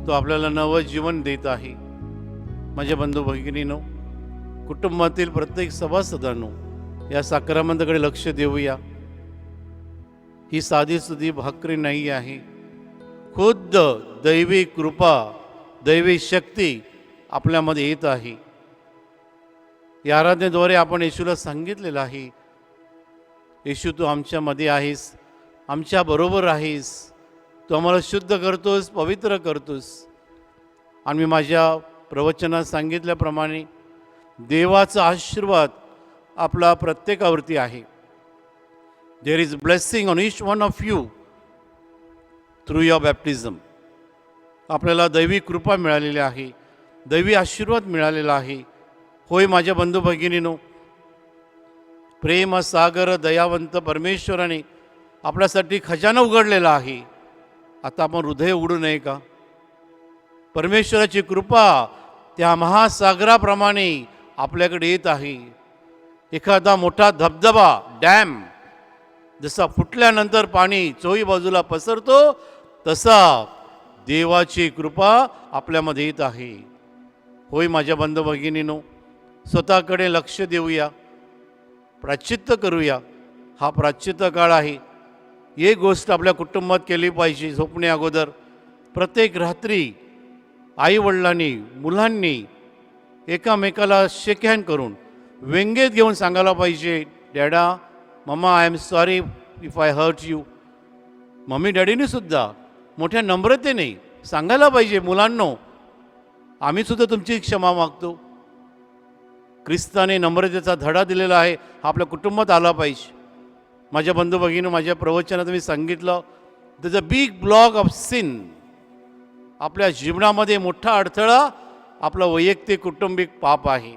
तो आपल्याला नवं जीवन देत आहे. माझ्या बंधू भगिनींनो, कुटुंबातील प्रत्येक सभासदांनो या साक्रामेंताकडे लक्ष देऊया. ही साधी सुधी भाकरी नाही आहे. खुद्द दैवी कृपा, दैवी शक्ती आपल्यामध्ये येत आहे. या आराधनेद्वारे आपण येशूला सांगितलेलं आहे, येशू तू आमच्यामध्ये आहेस, आमच्या बरोबर आहेस, तू आम्हाला शुद्ध करतोस, पवित्र करतोस. आणि मी माझ्या प्रवचनात सांगितल्याप्रमाणे देवाचा आशीर्वाद आपला प्रत्येकावरती आहे. There is blessing on each one of you through your baptism. आपल्याला दैवी कृपा मिळालेली आहे, दैवी आशीर्वाद मिळालेला आहे. होय माझ्या बंधू भगिनीनो, प्रेम सागर दयावंत परमेश्वराने आपल्यासाठी खजाना उघडलेला आहे. आता आपण हृदय उघडू नये का? परमेश्वराची कृपा त्या महासागराप्रमाणे आपल्याकडे येत आहे. एखादा मोठा धबधबा, डॅम जसा फुटल्यानंतर पाणी चोही बाजूला पसरतो, तसा देवाची कृपा आपल्यामध्ये येत आहे. होय माझ्या बंधू भगिनीनो, स्वतःकडे लक्ष देऊया, प्रायश्चित्त करूया. हा प्रायश्चित्त काळ आहे. एक गोष्ट आपल्या कुटुंबात केली पाहिजे. झोपण्या अगोदर प्रत्येक रात्री आईवडिलांनी, मुलांनी एकामेकाला शेक हँड करून व्यंगेत घेऊन सांगायला पाहिजे, dada, mama, I am sorry if I hurt you. Mummy डॅडीने सुद्धा मोठ्या नम्रतेने सांगायला पाहिजे, मुलांनो आम्ही सुद्धा तुमची क्षमा मागतो. ख्रिस्ताने नम्रतेचा धडा दिलेला आहे, हा आपल्या कुटुंबात आला पाहिजे. माझ्या बंधू भगिनी, माझ्या प्रवचनात मी सांगितलं, there is a big block of sin. आपल्या जीवनामध्ये मोठा अडथळा आपला वैयक्तिक कौटुंबिक पाप आहे.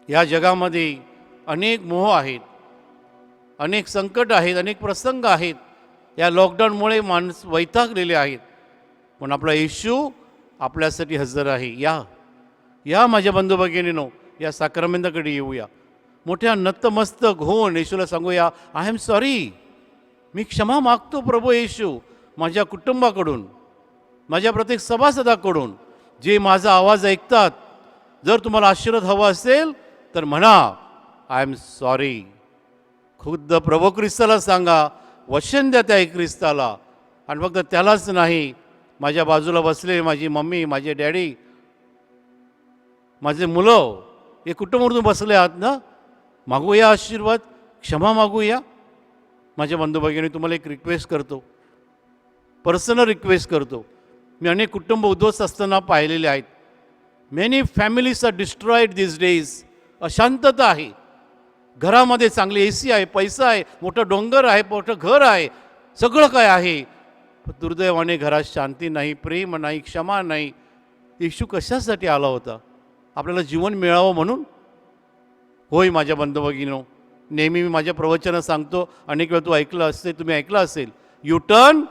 या जगामध्ये अनेक मोह आहेत, अनेक संकट आहेत, अनेक प्रसंग आहेत. या लॉकडाऊनमुळे माणूस वैतागलेले आहेत, पण आपला येशू आपल्यासाठी हजर आहे. या माझ्या बंधू भगिनीनो, या साक्रामेंताकडे येऊया. मोठ्या नतमस्तक होऊन येशूला सांगूया, आय एम सॉरी, मी क्षमा मागतो प्रभू येशू, माझ्या कुटुंबाकडून, माझ्या प्रत्येक सभासदाकडून जे माझा आवाज ऐकतात. जर तुम्हाला आशीर्वाद हवा असेल तर म्हणा, आय एम सॉरी. खुद्द प्रभू ख्रिस्ताला सांगा, वचन द्या त्या ख्रिस्ताला. आणि फक्त त्यालाच नाही, माझ्या बाजूला बसले माझी मम्मी, माझे डॅडी, माझे मुलं, हे कुटुंबातून बसले आहात ना, मागूया आशीर्वाद, क्षमा मागूया. माझ्या बंधू भगिनी, तुम्हाला एक रिक्वेस्ट करतो, पर्सनल रिक्वेस्ट करतो. मी अनेक कुटुंब उद्ध्वस्त असताना पाहिलेले आहेत. मेनी फॅमिलीज आर डिस्ट्रॉईड दिस डेज. अशांतता आहे. घरामध्ये चांगली AC आहे, पैसा आहे, मोठं डोंगर आहे, मोठं घर आहे, सगळं काय आहे, पण दुर्दैवाने घरात शांती नाही, प्रेम नाही, क्षमा नाही. येशू कशासाठी आला होता? आपल्याला जीवन मिळावं म्हणून. होय माझ्या बंधू भगिनीनो, नेहमी मी माझ्या प्रवचनात सांगतो, अनेक वेळा तू ऐकलं असेल, तुम्ही ऐकलं असेल, U turn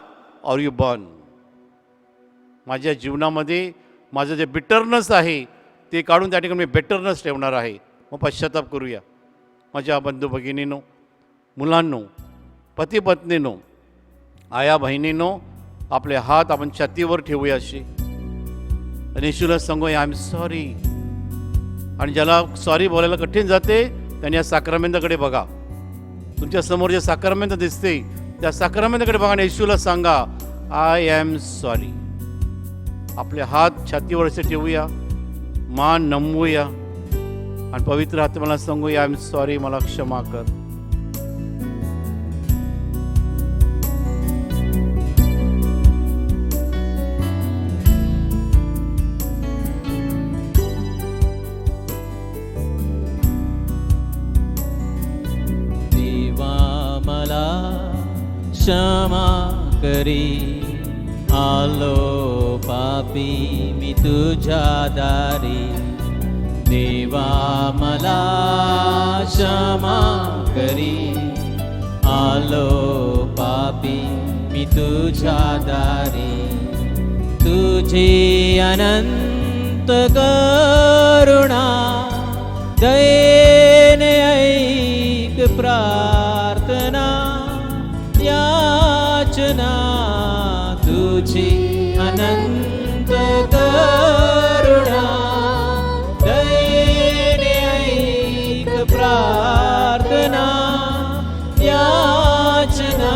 or you burn. माझ्या जीवनामध्ये माझं जे बिटरनेस आहे ते काढून त्या ठिकाणी मी बेटरनेस ठेवणार आहे. मग पश्चाताप करूया. माझ्या बंधू भगिनीनो, मुलांनो, पती पत्नीनो, आया बहिणीनो, आपले हात आपण छातीवर ठेवूया असे आणि येशूला सांगूया, आय एम सॉरी. आणि ज्याला सॉरी बोलायला कठीण जाते त्यांनी या साक्रामेंताकडे बघा. तुमच्या समोर जे साक्रामेंत दिसते त्या साक्रामेंताकडे बघा आणि येशूला सांगा, आय एम सॉरी. आपले हात छातीवर असे ठेवूया, मान नमवूया आणि पवित्र आत्म्याला सांगूया, आय एम सॉरी, मला क्षमा कर. देवा मला क्षमा करी, आलो पापी मी तुझ्या दारी. देवा मला क्षमा करी, आलो पापी मी तुझ्या दारी. तुझी अनंत करुणा दयेने ऐक प्रार्थना. या तुझी अनंत करुणा दयेने ऐक प्रार्थना याचना.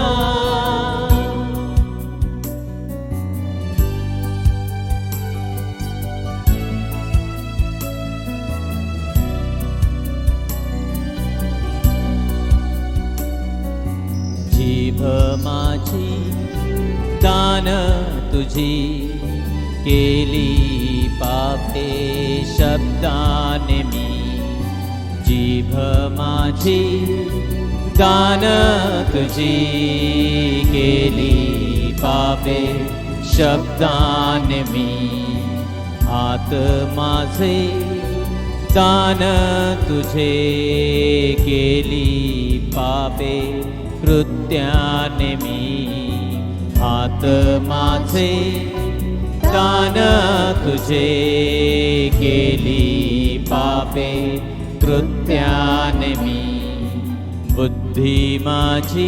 जीभ माझी दान तुझी केली पापे शब्दाने मी. जीभ माझी दान तुझी केली पापे शब्दाने मी. हात माझे दान तुझे केली पापे कृत्याने मी. हात माझे दान तुझे केली पापे कृत्याने मी. बुद्धी माझी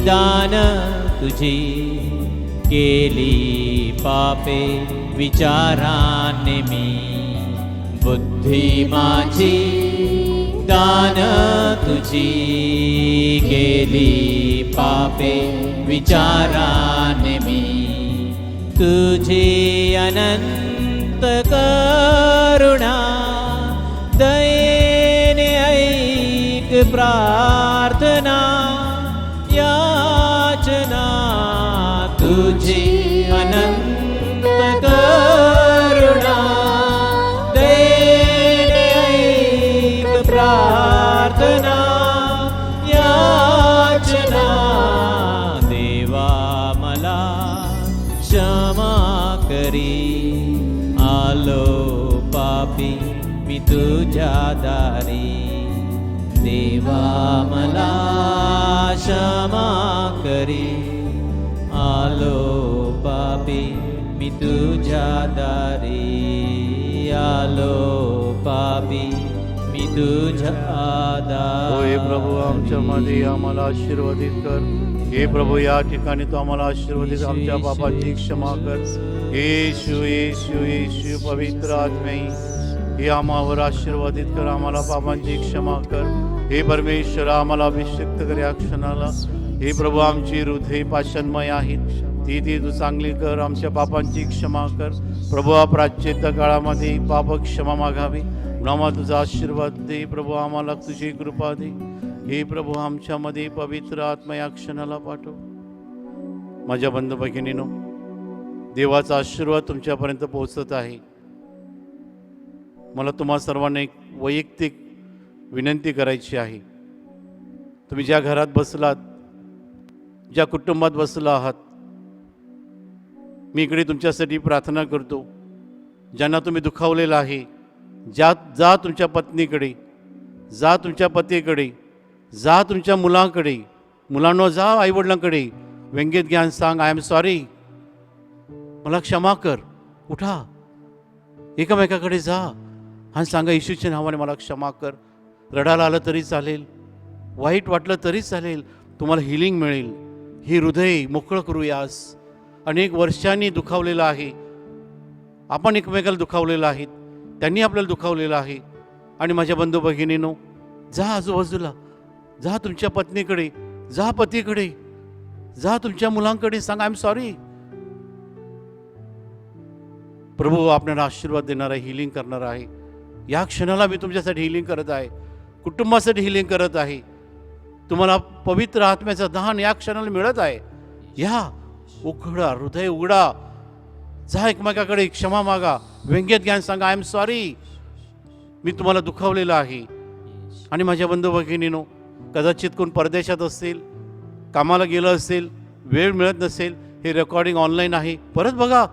दान तुझी केली पापे विचाराने मी. बुद्धी माझी दान तुझी केली पापे विचाराने मी. तुझी अनंत करुणा दयेने ऐक प्रार्थना याचना. तुझी अनंत करुणा दयेने ऐक प्रार्थना याचना. देवा मला क्षमा करी आलो पापी मी तुझ्या दारी. देवा मला क्षमा करी आलो पापी मी तुझ्या दारी. आलो पापी मी तुझ्या हो हे प्रभू आमच्यामध्ये आम्हाला आशीर्वादित कर. हे प्रभू या ठिकाणी तू आम्हाला आशीर्वादित आमच्या पापाची क्षमा कर. येशू येशू येशू पवित्र आत्मे हे आम्हावर आशीर्वादित कर. आम्हाला पापांची क्षमा कर. हे परमेश्वर आम्हाला अभिषेक कर या क्षणाला. हे प्रभू आमची हृदय पाषाणमय आहेत ती तू चांगली कर. आमच्या पापांची क्षमा कर प्रभू. प्राच्यत काळामध्ये पाप क्षमा मागावी. आम्हाला तुझा आशीर्वाद दे प्रभू. आम्हाला तुझी कृपा दे. हे प्रभू आमच्यामध्ये पवित्र आत्मा या क्षणाला पाठव. माझ्या बंधू भगिनीनो देवाचा आशीर्वाद तुमच्यापर्यंत पोहोचत आहे. मला तुम्हा सर्वांना एक वैयक्तिक विनंती करायची आहे. तुम्ही ज्या घरात बसलात ज्या कुटुंबात बसला आहात मी इकडे तुमच्यासाठी प्रार्थना करतो. ज्यांना तुम्ही दुखावलेलं आहे जा तुमच्या पत्नीकडे, जा तुमच्या पतीकडे, जा तुमच्या मुलांकडे. मुलांना जा आईवडिलांकडे. व्यंगेत घ्या, सांग आय एम सॉरी, मला क्षमा कर. उठा एकमेकाकडे जा आणि सांगा येशूच्या नावाने मला क्षमा कर. रडायला आलं तरी चालेल, वाईट वाटलं तरी चालेल, तुम्हाला हिलिंग मिळेल. हे हृदय मोकळं करूयास. अनेक वर्षांनी दुखावलेलं आहे आपण, एकमेकाला दुखावलेलं आहे, त्यांनी आपल्याला दुखावलेलं आहे. आणि माझ्या बंधू भगिनीनो जा आजूबाजूला, जा तुमच्या पत्नीकडे, जा पतीकडे, जा तुमच्या मुलांकडे, सांगा आय एम सॉरी. प्रभू आपल्याला आशीर्वाद देणार आहे, हिलिंग करणार आहे. या क्षणाला मी तुमच्यासाठी हिलिंग करत आहे, कुटुंबासाठी हिलिंग करत आहे. तुम्हाला पवित्र आत्म्याचं दान या क्षणाला मिळत आहे. या उघडा, हृदय उघडा, जा एकमेकाकडे क्षमा मागा, व्यंग्यात घ्या, सांगा आय एम सॉरी, मी तुम्हाला दुखावलेलं आहे. आणि माझ्या बंधू भगिनीनो कदाचित कोण परदेशात असेल, कामाला गेलं असेल, वेळ मिळत नसेल, हे रेकॉर्डिंग ऑनलाईन आहे, परत बघा,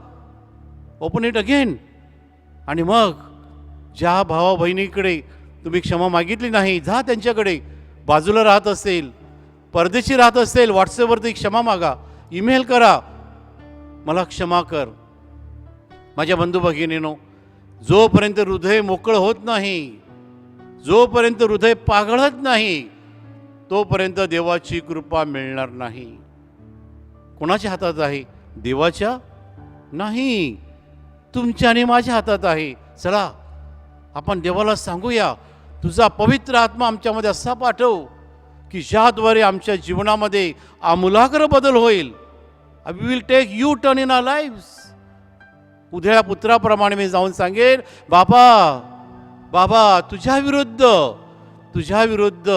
ओपन इट अगेन. आणि मग ज्या भावा बहिणीकडे तुम्ही क्षमा मागितली नाही जा त्यांच्याकडे. बाजूला राहत असेल, परदेशी राहत असेल, व्हॉट्सअपवरती क्षमा मागा, ईमेल करा, मला क्षमा कर. माझ्या बंधू भगिनीनो जोपर्यंत हृदय मोकळं होत नाही, जोपर्यंत हृदय पागळत नाही, तोपर्यंत देवाची कृपा मिळणार नाही. कोणाच्या हातात आहे? देवाच्या नाही, तुमच्या आणि माझ्या हातात आहे. चला आपण देवाला सांगूया, तुझा पवित्र आत्मा आमच्यामध्ये असा पाठव की ज्याद्वारे आमच्या जीवनामध्ये आमूलाग्र बदल होईल. We will take you turn in our lives. उधळ्या पुत्राप्रमाणे मी जाऊन सांगेन, बाबा तुझ्या विरुद्ध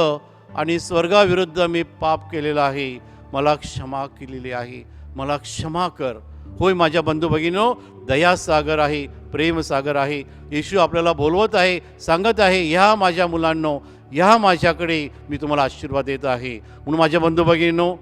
आणि स्वर्गाविरुद्ध मी पाप केलेलं आहे, मला क्षमा केलेली आहे, मला क्षमा कर. होय माझ्या बंधू भगिनीनो, दयासागर आहे, प्रेमसागर आहे. येशू आपल्याला बोलवत आहे, सांगत आहे, ह्या माझ्या मुलांनो, ह्या माझ्याकडे, मी तुम्हाला आशीर्वाद देत आहे. म्हणून माझ्या बंधू भगिनीनो,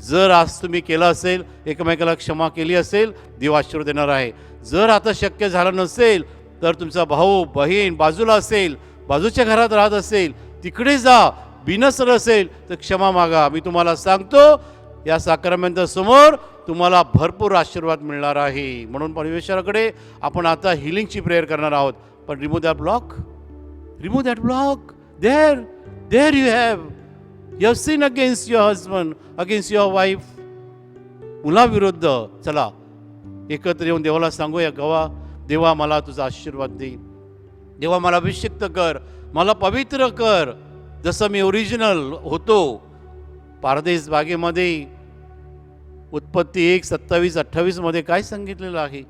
जर आज तुम्ही केलं असेल, एकमेकाला क्षमा केली असेल, देव आशीर्वाद देणार आहे. जर आता शक्य झालं नसेल तर तुमचा भाऊ बहीण बाजूला असेल, बाजूच्या घरात राहत असेल, तिकडे जा. बिनसर असेल तर क्षमा मागा. मी तुम्हाला सांगतो, या साक्रमेंटासमोर तुम्हाला भरपूर आशीर्वाद मिळणार आहे. म्हणून परमेश्वराकडे आपण आता हिलिंगची प्रेयर करणार आहोत. पण remove that block. There you have sinned against your husband, against your wife, मुलाविरुद्ध. चला एकत्र येऊन देवाला सांगूया, देवा मला तुझा आशीर्वाद दे, देवा मला अभिषिक्त कर, मला पवित्र कर, जसं मी ओरिजिनल होतो. पारदेस बागेमध्ये उत्पत्ती 1:27-28 मध्ये काय सांगितलेलं आहे?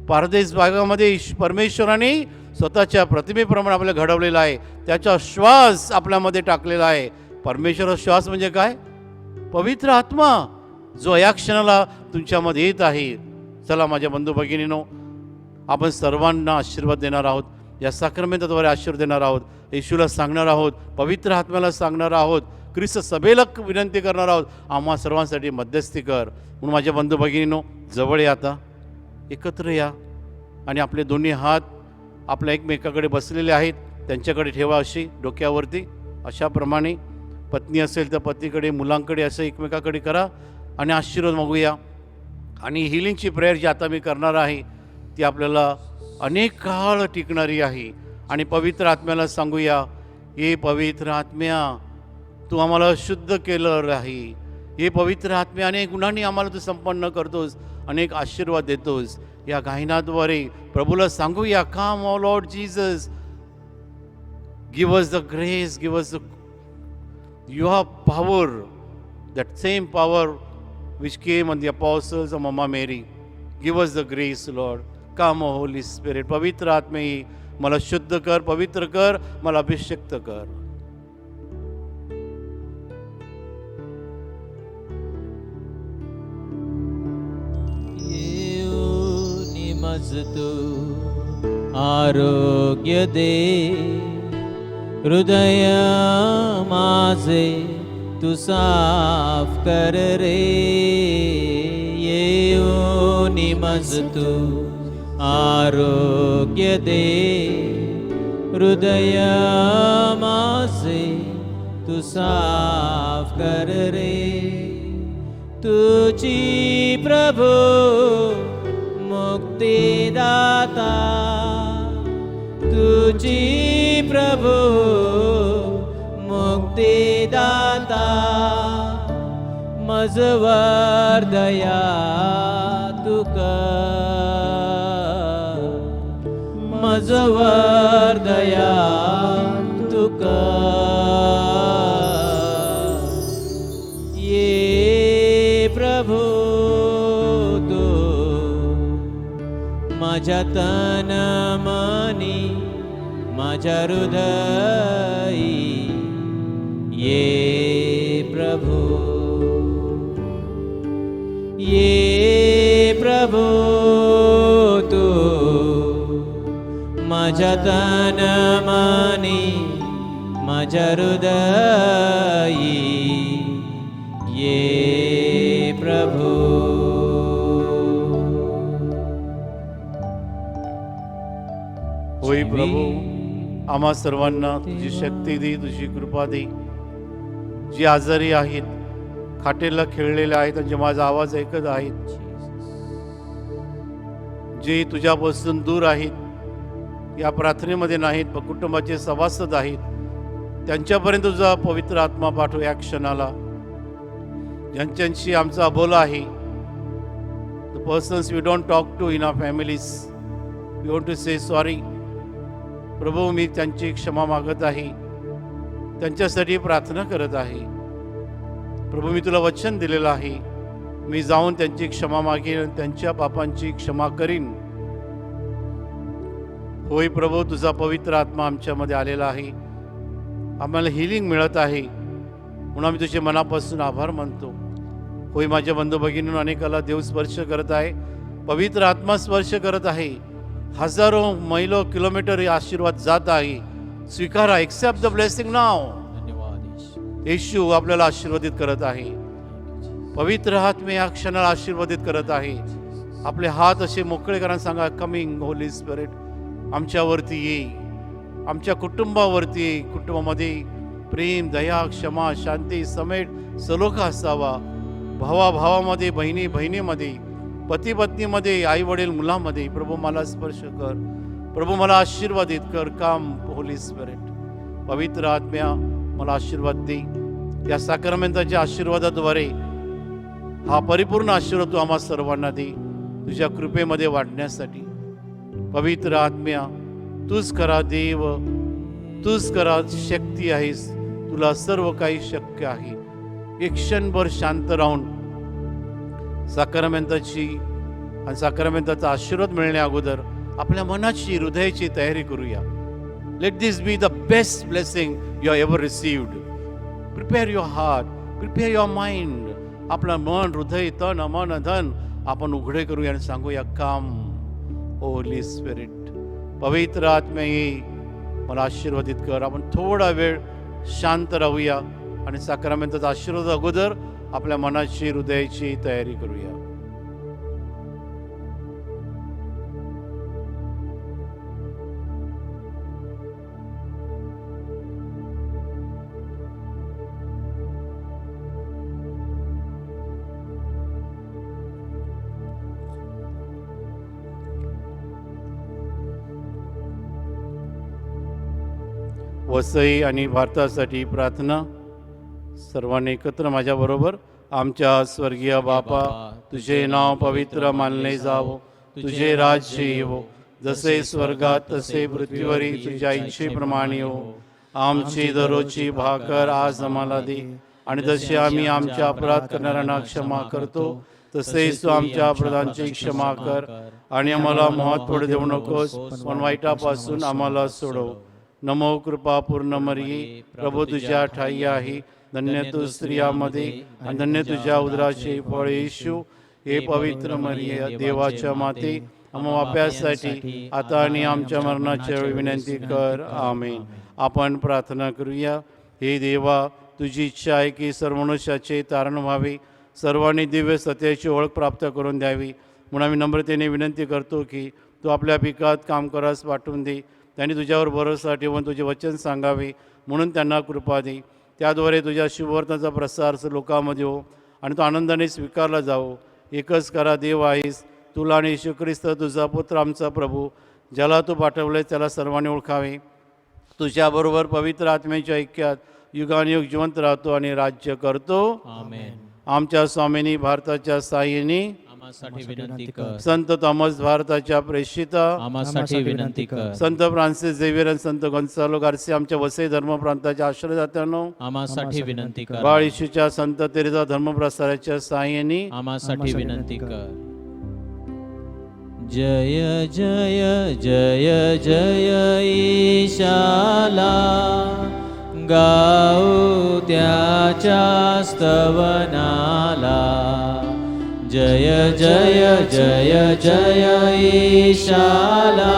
पारदेस बागेमध्ये परमेश्वराने स्वतःच्या प्रतिमेप्रमाणे आपल्याला घडवलेलं आहे, त्याचा श्वास आपल्यामध्ये टाकलेला आहे. परमेश्वराचा श्वास म्हणजे काय? पवित्र आत्मा, जो या क्षणाला तुमच्यामध्ये येत आहे. चला माझ्या बंधू भगिनीनो, आपण सर्वांना आशीर्वाद देणार आहोत, या साक्रमेंटाद्वारे आशीर्वाद देणार आहोत. येशूला सांगणार आहोत, पवित्र आत्म्याला सांगणार आहोत, ख्रिस्त सभेला विनंती करणार आहोत, आम्हा सर्वांसाठी मध्यस्थी कर. म्हणून माझ्या बंधू भगिनीनो, जवळ या, आता एकत्र या आणि आपले दोन्ही हात आपल्या एकमेकाकडे बसलेले आहेत त्यांच्याकडे ठेवा, अशी डोक्यावरती. अशाप्रमाणे पत्नी असेल तर पतीकडे, मुलांकडे असं एकमेकाकडे करा आणि आशीर्वाद मागूया. आणि हिलिंगची प्रेयर जी आता मी करणार आहे ती आपल्याला अनेक काळ टिकणारी आहे. आणि पवित्र आत्म्याला सांगूया, हे पवित्र आत्म्या, तू आम्हाला शुद्ध केलं आहे. हे पवित्र आत्म्या, अनेक गुणांनी आम्हाला तू संपन्न करतोस, अनेक आशीर्वाद देतोस. या गायनाद्वारे प्रभूला सांगूया, come O Lord Jesus, give us the grace, give us your power, that same power which came on the apostles of Mama Mary. Give us the grace, Lord. Come, O Holy Spirit. पवित्र आत्मे, मला शुद्ध कर, पवित्र कर, मला अभिषिक्त कर. निमजतो आरोग्य दे, हृदय माझे तू साफ कर रे. येऊन मज तू आरोग्य दे, हृदय माझे तू साफ कर रे. तुझी प्रभु मुक्तिदाता, तुझी प्रभु मुक्तिदाता, मजवर दया तू कर, मजवर दया तू कर. ये प्रभु तू माझ्या तन मनी, माझ्या हृदयी ये प्रभु, ये प्रभु तू माझ्या तन मनी, माझ्या हृदयी ये प्रभु. होय प्रभू, आम्हा सर्वांना तुझी शक्ती दे, तुझी कृपा दे. जी आजारी आहेत, खाटेला खेळलेले आहेत आणि जे माझा आवाज ऐकत आहेत, जे तुझ्यापासून दूर आहेत, या प्रार्थनेमध्ये नाहीत पण कुटुंबाचे सभासद आहेत, त्यांच्यापर्यंत तुझा पवित्र आत्मा पाठव या क्षणाला. ज्यांच्याशी आमचा बोल आहे the persons we don't talk to in our families. We want to say sorry. प्रभू मी त्यांची क्षमा मागत आहे, त्यांच्यासाठी प्रार्थना करत आहे. प्रभू मी तुला वचन दिलेलं आहे, मी जाऊन त्यांची क्षमा मागेन, त्यांच्या पापांची क्षमा करीन. होय प्रभू, तुझा पवित्र आत्मा आमच्यामध्ये आलेला आहे, आम्हाला हिलिंग मिळत आहे, म्हणून आम्ही तुझे मनापासून आभार मानतो. होय माझ्या बंधू भगिनींनो, अनेकाला देव स्पर्श करत आहे, पवित्र आत्मा स्पर्श करत आहे. हजारो मैलो किलोमीटर हे आशीर्वाद जात आहे. स्वीकारा, एक्सेप्ट द ब्लेसिंग नाव. धन्यवाद येशू आपल्याला आशीर्वादित करत आहे. पवित्र हात मी या क्षणाला आशीर्वादित करत आहे. आपले हात असे मोकळे करा, सांगा कमिंग होली स्पिरिट, आमच्यावरती ये, आमच्या कुटुंबावरती ये. कुटुंबामध्ये प्रेम, दया, क्षमा, शांती, समेट, सलोखा असावा. भावाभावामध्ये, बहिणी बहिणीमध्ये, पती पत्नीमध्ये, आई वडील मुलामध्ये. प्रभू मला स्पर्श कर, प्रभू मला आशीर्वादित कर. काम होली स्पिरिट, पवित्र आत्म्या मला आशीर्वाद दे. या साक्रमेंटाच्या आशीर्वादाद्वारे हा परिपूर्ण आशीर्वाद तू आम्हा सर्वांना दे, तुझ्या कृपेमध्ये वाढण्यासाठी. पवित्र आत्म्या तूच करा देव, तूच करा शक्ती आहेस, तुला सर्व काही शक्य आहे. एक क्षणभर शांत राहून साक्रमेंटाची आणि साक्रमेंटाचा आशीर्वाद मिळण्या अगोदर आपल्या मनाची, हृदयाची तयारी करूया. Let this be the best blessing you have ever received. Prepare your heart, prepare your mind. आपलं मन, हृदय, तन, मन, धन आपण उघडे करूया आणि सांगूया काम होली स्पिरिट. पवित्र आत्मा ये, मला आशीर्वादित कर. आपण थोडा वेळ शांत राहूया आणि साक्रमेंटाचा आशीर्वाद अगोदर आपल्या मनाची, हृदयाची तयारी करूया. वसई आणि भारतासाठी प्रार्थना. सर्वांनी एकत्र माझ्याबरोबर. आमच्या स्वर्गीय बापा, तुझे नाव पवित्र मानले जावो, तुझे राज्य येवो, जसे स्वर्गात तसे पृथ्वीवरी तुझ्या इच्छेप्रमाणे हो. आमची दररोजची भाकर आज आम्हाला दे, आणि जसे आम्ही आमच्या अपराध करणाऱ्यांना क्षमा करतो, तसेच तू आमच्या अपराधांची क्षमा कर, आणि आम्हाला मोहात पडू देऊ नकोस, पण वाईटापासून आम्हाला सोडव. नमो कृपा पूर्ण मरिये, प्रभू तुझ्या ठाई आहे, धन्य तू स्त्रियांमध्ये आणि धन्य तुझ्या उदराचे फळ येशू. हे पवित्र मरिये, देवाच्या माते, आम्हा पाप्यासाठी आता आणि आमच्या मरणाच्या वेळी विनंती कर. आमेन. आपण प्रार्थना करूया. हे देवा, तुझी इच्छा आहे की सर्व मनुष्याचे तारण व्हावे, सर्वांनी दिव्य सत्याची ओळख प्राप्त करून द्यावी. म्हणून आम्ही नम्रतेने विनंती करतो की तू आपल्या पिकात काम करास पाठवून दे. त्यांनी तुझ्यावर भरोसा ठेवून तुझे वचन सांगावे, म्हणून त्यांना कृपा दे. त्याद्वारे तुझ्या शुभवर्तनाचा प्रसार लोकांमध्ये हो आणि तो आनंदाने स्वीकारला जावो. एकच करा देव आहेस, तुला आणि येशू ख्रिस्त तुझा पुत्र आमचा प्रभू, ज्याला तू पाठवले त्याला सर्वांनी ओळखावे. तुझ्याबरोबर पवित्र आत्म्याच्या ऐक्यात युगानुयुग जिवंत राहतो आणि राज्य करतो. आमेन. आमच्या स्वामिनी भारताच्या साह्याने आम्हासाठी विनंती कर. संत थॉमस भारताच्या प्रेषिता, आम्हासाठी विनंती कर. संत फ्रान्सिस झेवियर आणि संत गोन्सालो गार्सिया आमच्या वसई धर्म प्रांताच्या आश्रयदात्यांनो, आम्हासाठी विनंती कर. बाळ येशूच्या संत तेरेसा धर्मप्रसाराच्या साह्याने आम्हासाठी विनंती कर. जय जय जय जय ईशाला, गाऊ त्याच्या स्तवनाला. जय जय जय जय ईशाला,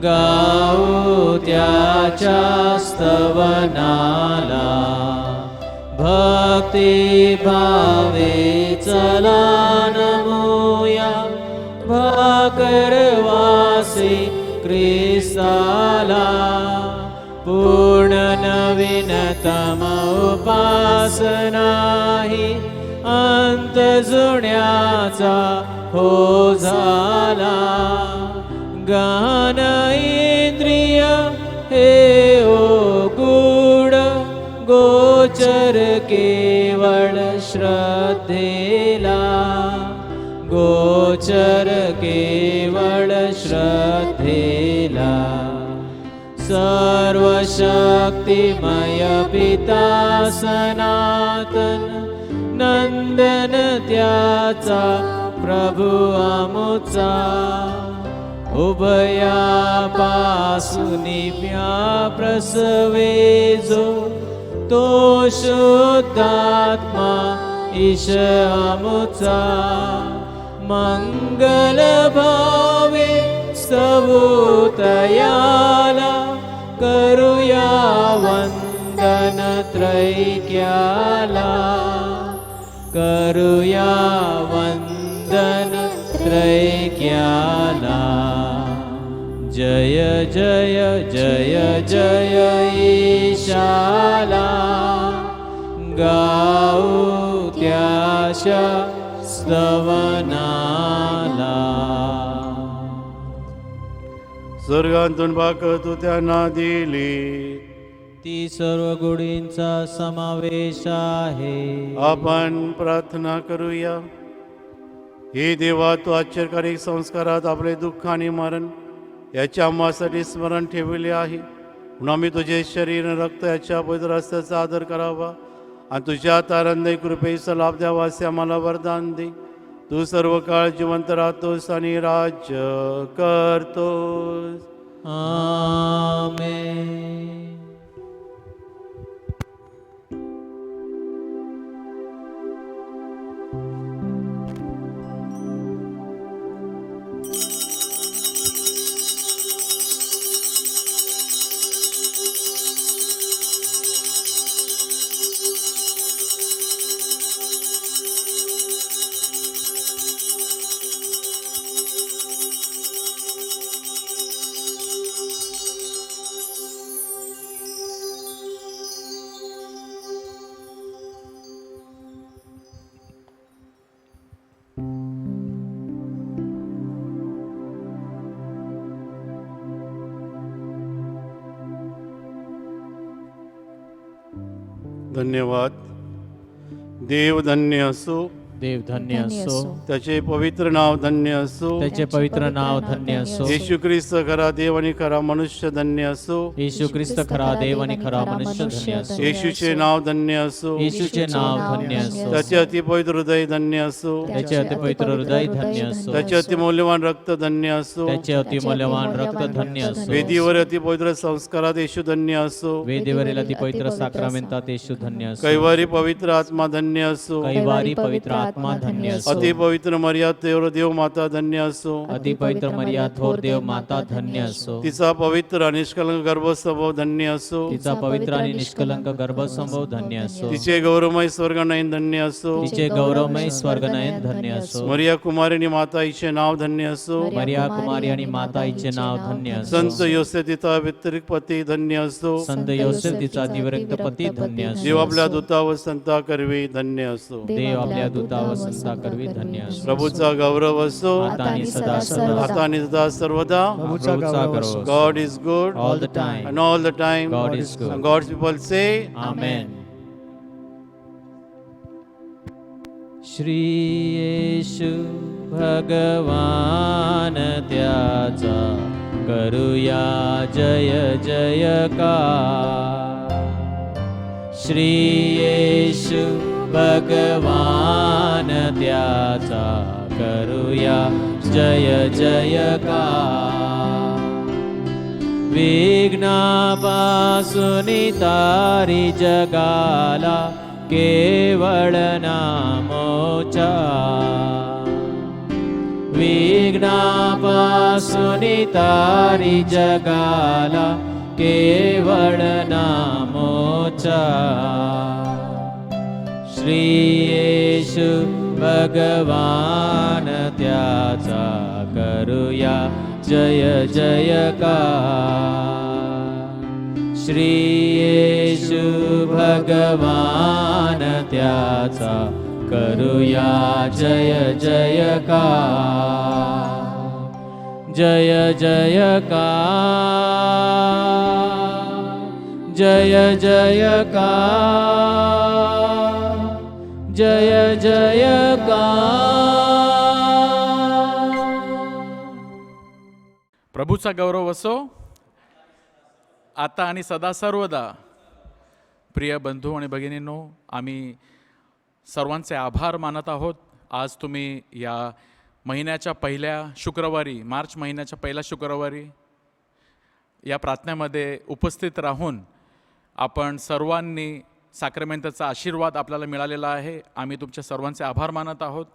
गाऊ त्याच्या स्तवनाला. भक्ती भावे चला नमूया, भाकरवासी ख्रिस्ताला. पूर्ण नवीनतम उपासनाही अंत जुण्याचा हो झाला. गान इंद्रिय हे ओ गूढ गोचर केवळ श्रद्धेला. गोचर केवळ श्रद्धेला सर्वशक्तिमय पिता सनातन नंदन त्याचा प्रभु आमुचा उभयापासूनी प्रसवे जो तो शुद्धात्मा ईश आमुचा मंगल भावे सवुतयाला करूया वंदन त्रैक्याला करूया वंदन त्रैक्याला जय जय जय जय ईशाला गाऊ त्याशा स्तवनाला स्वर्गांतून बाक तू त्यांना दिली ती सर्व गुढींचा समावेश आहे आपण प्रार्थना करूया. हे देवा तू आश्चर्यकारी संस्कारात आपले दुःख आणि मरण याच्या आम्हासाठी स्मरण ठेवले आहे म्हणून आम्ही तुझे शरीर आणि रक्त याच्या पवित्र रस्त्याचा आदर करावा आणि तुझ्या तारंदय कृपेचा लाभ द्यावा असे आम्हाला वरदान दे. तू सर्व काळ जिवंत राहतोस आणि राज्य करतोस. आमेन. धन्यवाद. देव धन्य असो, देव धन्य असो, त्याचे पवित्र नाव धन्य असो. त्याचे पवित्र नाव धन्य असो. येशू ख्रिस्त खरा देव आणि खरा मनुष्य धन्य असो. येशू ख्रिस्त खरा देव आणि खरा मनुष्य धन्य असो. येशूचे नाव धन्य असो. येशूचे नाव धन्य असो. त्याचे अतिपवित्र हृदय धन्य असो. त्याचे अतिपवित्र हृदय धन्य असो. त्याचे अतिमौल्यवान रक्त धन्य असो. त्याचे अतिमूल्यवान रक्त धन्य असो. वेदीवर अतिपवित्र संस्कारात येशू धन्य असो. वेदीवरील अतिपवित्र साक्रामेंतात येशू धन्य असो. कैवारी पवित्र आत्मा धन्य असो. कैवारी पवित्र आत्मा धन्य असो. अतिपवित्र मर्यादेवर देव माता धन्य असो. अतिपवित्र मर्या थोर देव माता धन्य असो. तिचा पवित्र आणि निष्कलंक गर्भस्वभाव धन्य असो. तिचा पवित्र आणि निष्कलंक गर्भसंभव धन्य असो. तिचे गौरवमय स्वर्गनयन धन्य असो. तिचे गौरवमय स्वर्गनयन धन्य असो. मरिया कुमारिणी माता हिचे नाव धन्य असो. मरिया कुमारी आणि माता हिचे नाव धन्य असो. संत योसेफ तिचा व्यतिरिक्त पती धन्य असो. संत योसेफ तिचा दिव्यरक्त पती धन्य असो. देव आपल्या दूतावर संता करवी धन्य असो. देव आपल्या दूतावर संता करवी धन्य असो. प्रभूचा गौरव असो. आता आणि सदा सर्वदा. आता आणि सदा सर्वदा. प्रभूचा गौरव. God is good All the time. and all the time. God is good. And God's people say आमेन. श्री येशू भगवान त्याचा करूया जय जयकार. श्री येशू भगवान त्याचा करूया जय जयकार. विघ्नापासून तारी जगाला केवळ नामोचा. विघ्नापासून तारी जगाला केवळ नामोचा. श्री येशू भगवान त्याचा करूया जय जयकार. श्री येशू भगवान त्याचा करूया जय जयकार. जय जयकार. जय जयकार. जय जयकार. प्रभूचा गौरव असो आता आणि सदा सर्वदा. प्रिय बंधू आणि भगिनींनो, आम्ही सर्वांचे आभार मानत आहोत. आज तुम्ही या महिन्याच्या पहिल्या शुक्रवारी, मार्च महिन्याच्या पहिल्या शुक्रवारी या प्रार्थनेमध्ये उपस्थित राहून आपण सर्वांनी साक्रमेंटचा आशीर्वाद आपल्याला मिळालेला आहे. आम्ही तुमच्या सर्वांचे आभार मानत आहोत.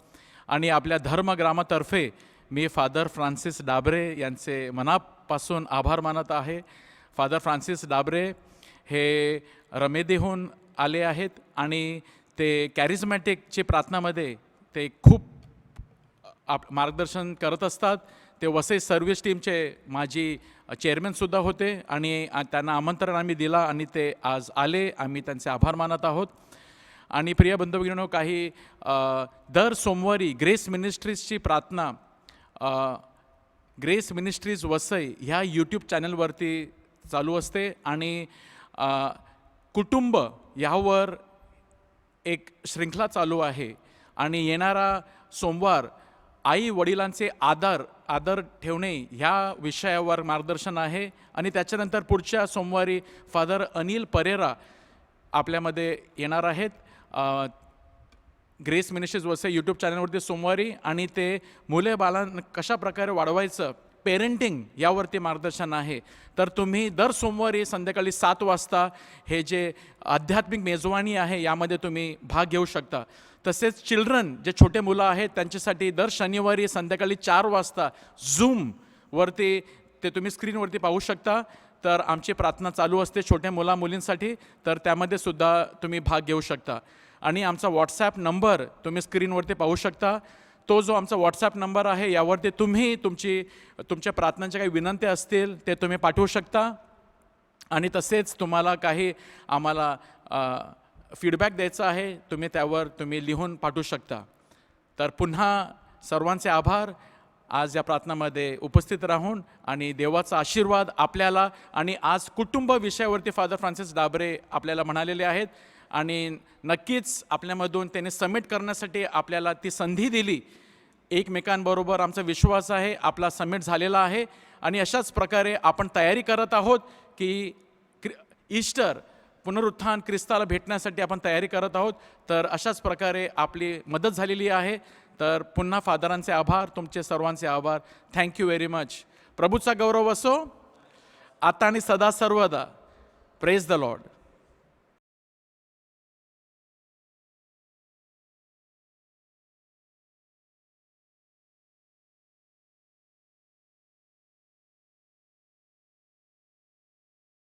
आणि आपल्या धर्मग्रामातर्फे मी फादर फ्रान्सिस डाबरे यांचे मनापासून आभार मानत आहे. फादर फ्रान्सिस डाबरे हे रमेदीहून आले आहेत आणि ते कॅरिझमॅटिकची प्रार्थनामध्ये ते खूप मार्गदर्शन करत असतात. ते वसई सर्व्हिस टीमचे माजी चेअरमॅनसुद्धा होते आणि त्यांना आमंत्रण आम्ही दिला आणि ते आज आले. आम्ही त्यांचे आभार मानत आहोत. आणि प्रिय बंधू भगिनींनो, काही दर सोमवारी ग्रेस मिनिस्ट्रीजची प्रार्थना ग्रेस मिनिस्ट्रीज वसई ह्या यूट्यूब चॅनलवरती चालू असते आणि कुटुंब यावर एक श्रृंखला चालू आहे. आणि येणारा सोमवार आई वडिलांचे आदर ठेवणे ह्या विषयावर मार्गदर्शन आहे. आणि त्याच्यानंतर पुढच्या सोमवारी फादर अनिल परेरा आपल्यामध्ये येणार आहेत ग्रेस मिनिस्ट्रीज वसई यूट्यूब चॅनलवरती सोमवारी. आणि ते मुले बाळांना कशा प्रकारे वाढवायचं, पेरेंटिंग यावरती मार्गदर्शन आहे. तर तुम्ही दर सोमवारी संध्याकाळी 7 वाजता हे जे आध्यात्मिक मेजवानी आहे यामध्ये तुम्ही भाग घेऊ शकता. तसेच चिल्ड्रन जे छोटे मुलं आहेत त्यांच्यासाठी दर शनिवारी संध्याकाळी 4 वाजता झूमवरती ते तुम्ही स्क्रीनवरती पाहू शकता. तर आमची प्रार्थना चालू असते छोट्या मुलींसाठी, तर त्यामध्ये सुद्धा तुम्ही भाग घेऊ शकता. आणि आमचा व्हॉट्सॲप नंबर तुम्ही स्क्रीनवरती पाहू शकता. तो जो आमचा व्हॉट्सॲप नंबर आहे यावरती तुम्ही तुमच्या प्रार्थनांच्या काही विनंत्या असतील ते तुम्ही पाठवू शकता. आणि तसेच तुम्हाला काही आम्हाला फीडबॅक द्यायचा आहे, तुम्ही त्यावर लिहून पाठवू शकता. तर पुन्हा सर्वांचे आभार आज या प्रार्थनामध्ये उपस्थित राहून. आणि देवाचा आशीर्वाद आपल्याला. आणि आज कुटुंब विषयावरती फादर फ्रान्सिस डाबरे आपल्याला म्हणालेले आहेत आणि नक्कीच आपल्यामधून त्याने समिट करण्यासाठी आपल्याला ती संधी दिली. एकमेकांबरोबर आमचा विश्वास आहे, आपला समिट झालेला आहे. आणि अशाच प्रकारे आपण तयारी करत आहोत की ईस्टर पुनरुत्थान ख्रिस्ताला भेटण्यासाठी आपण तयारी करत आहोत. तर अशाच प्रकारे आपली मदत झालेली आहे. तर पुन्हा फादरांचे आभार, तुमचे सर्वांचे आभार. Thank you very much. प्रभूचा गौरव असो आता आणि सदा सर्वदा. Praise the Lord.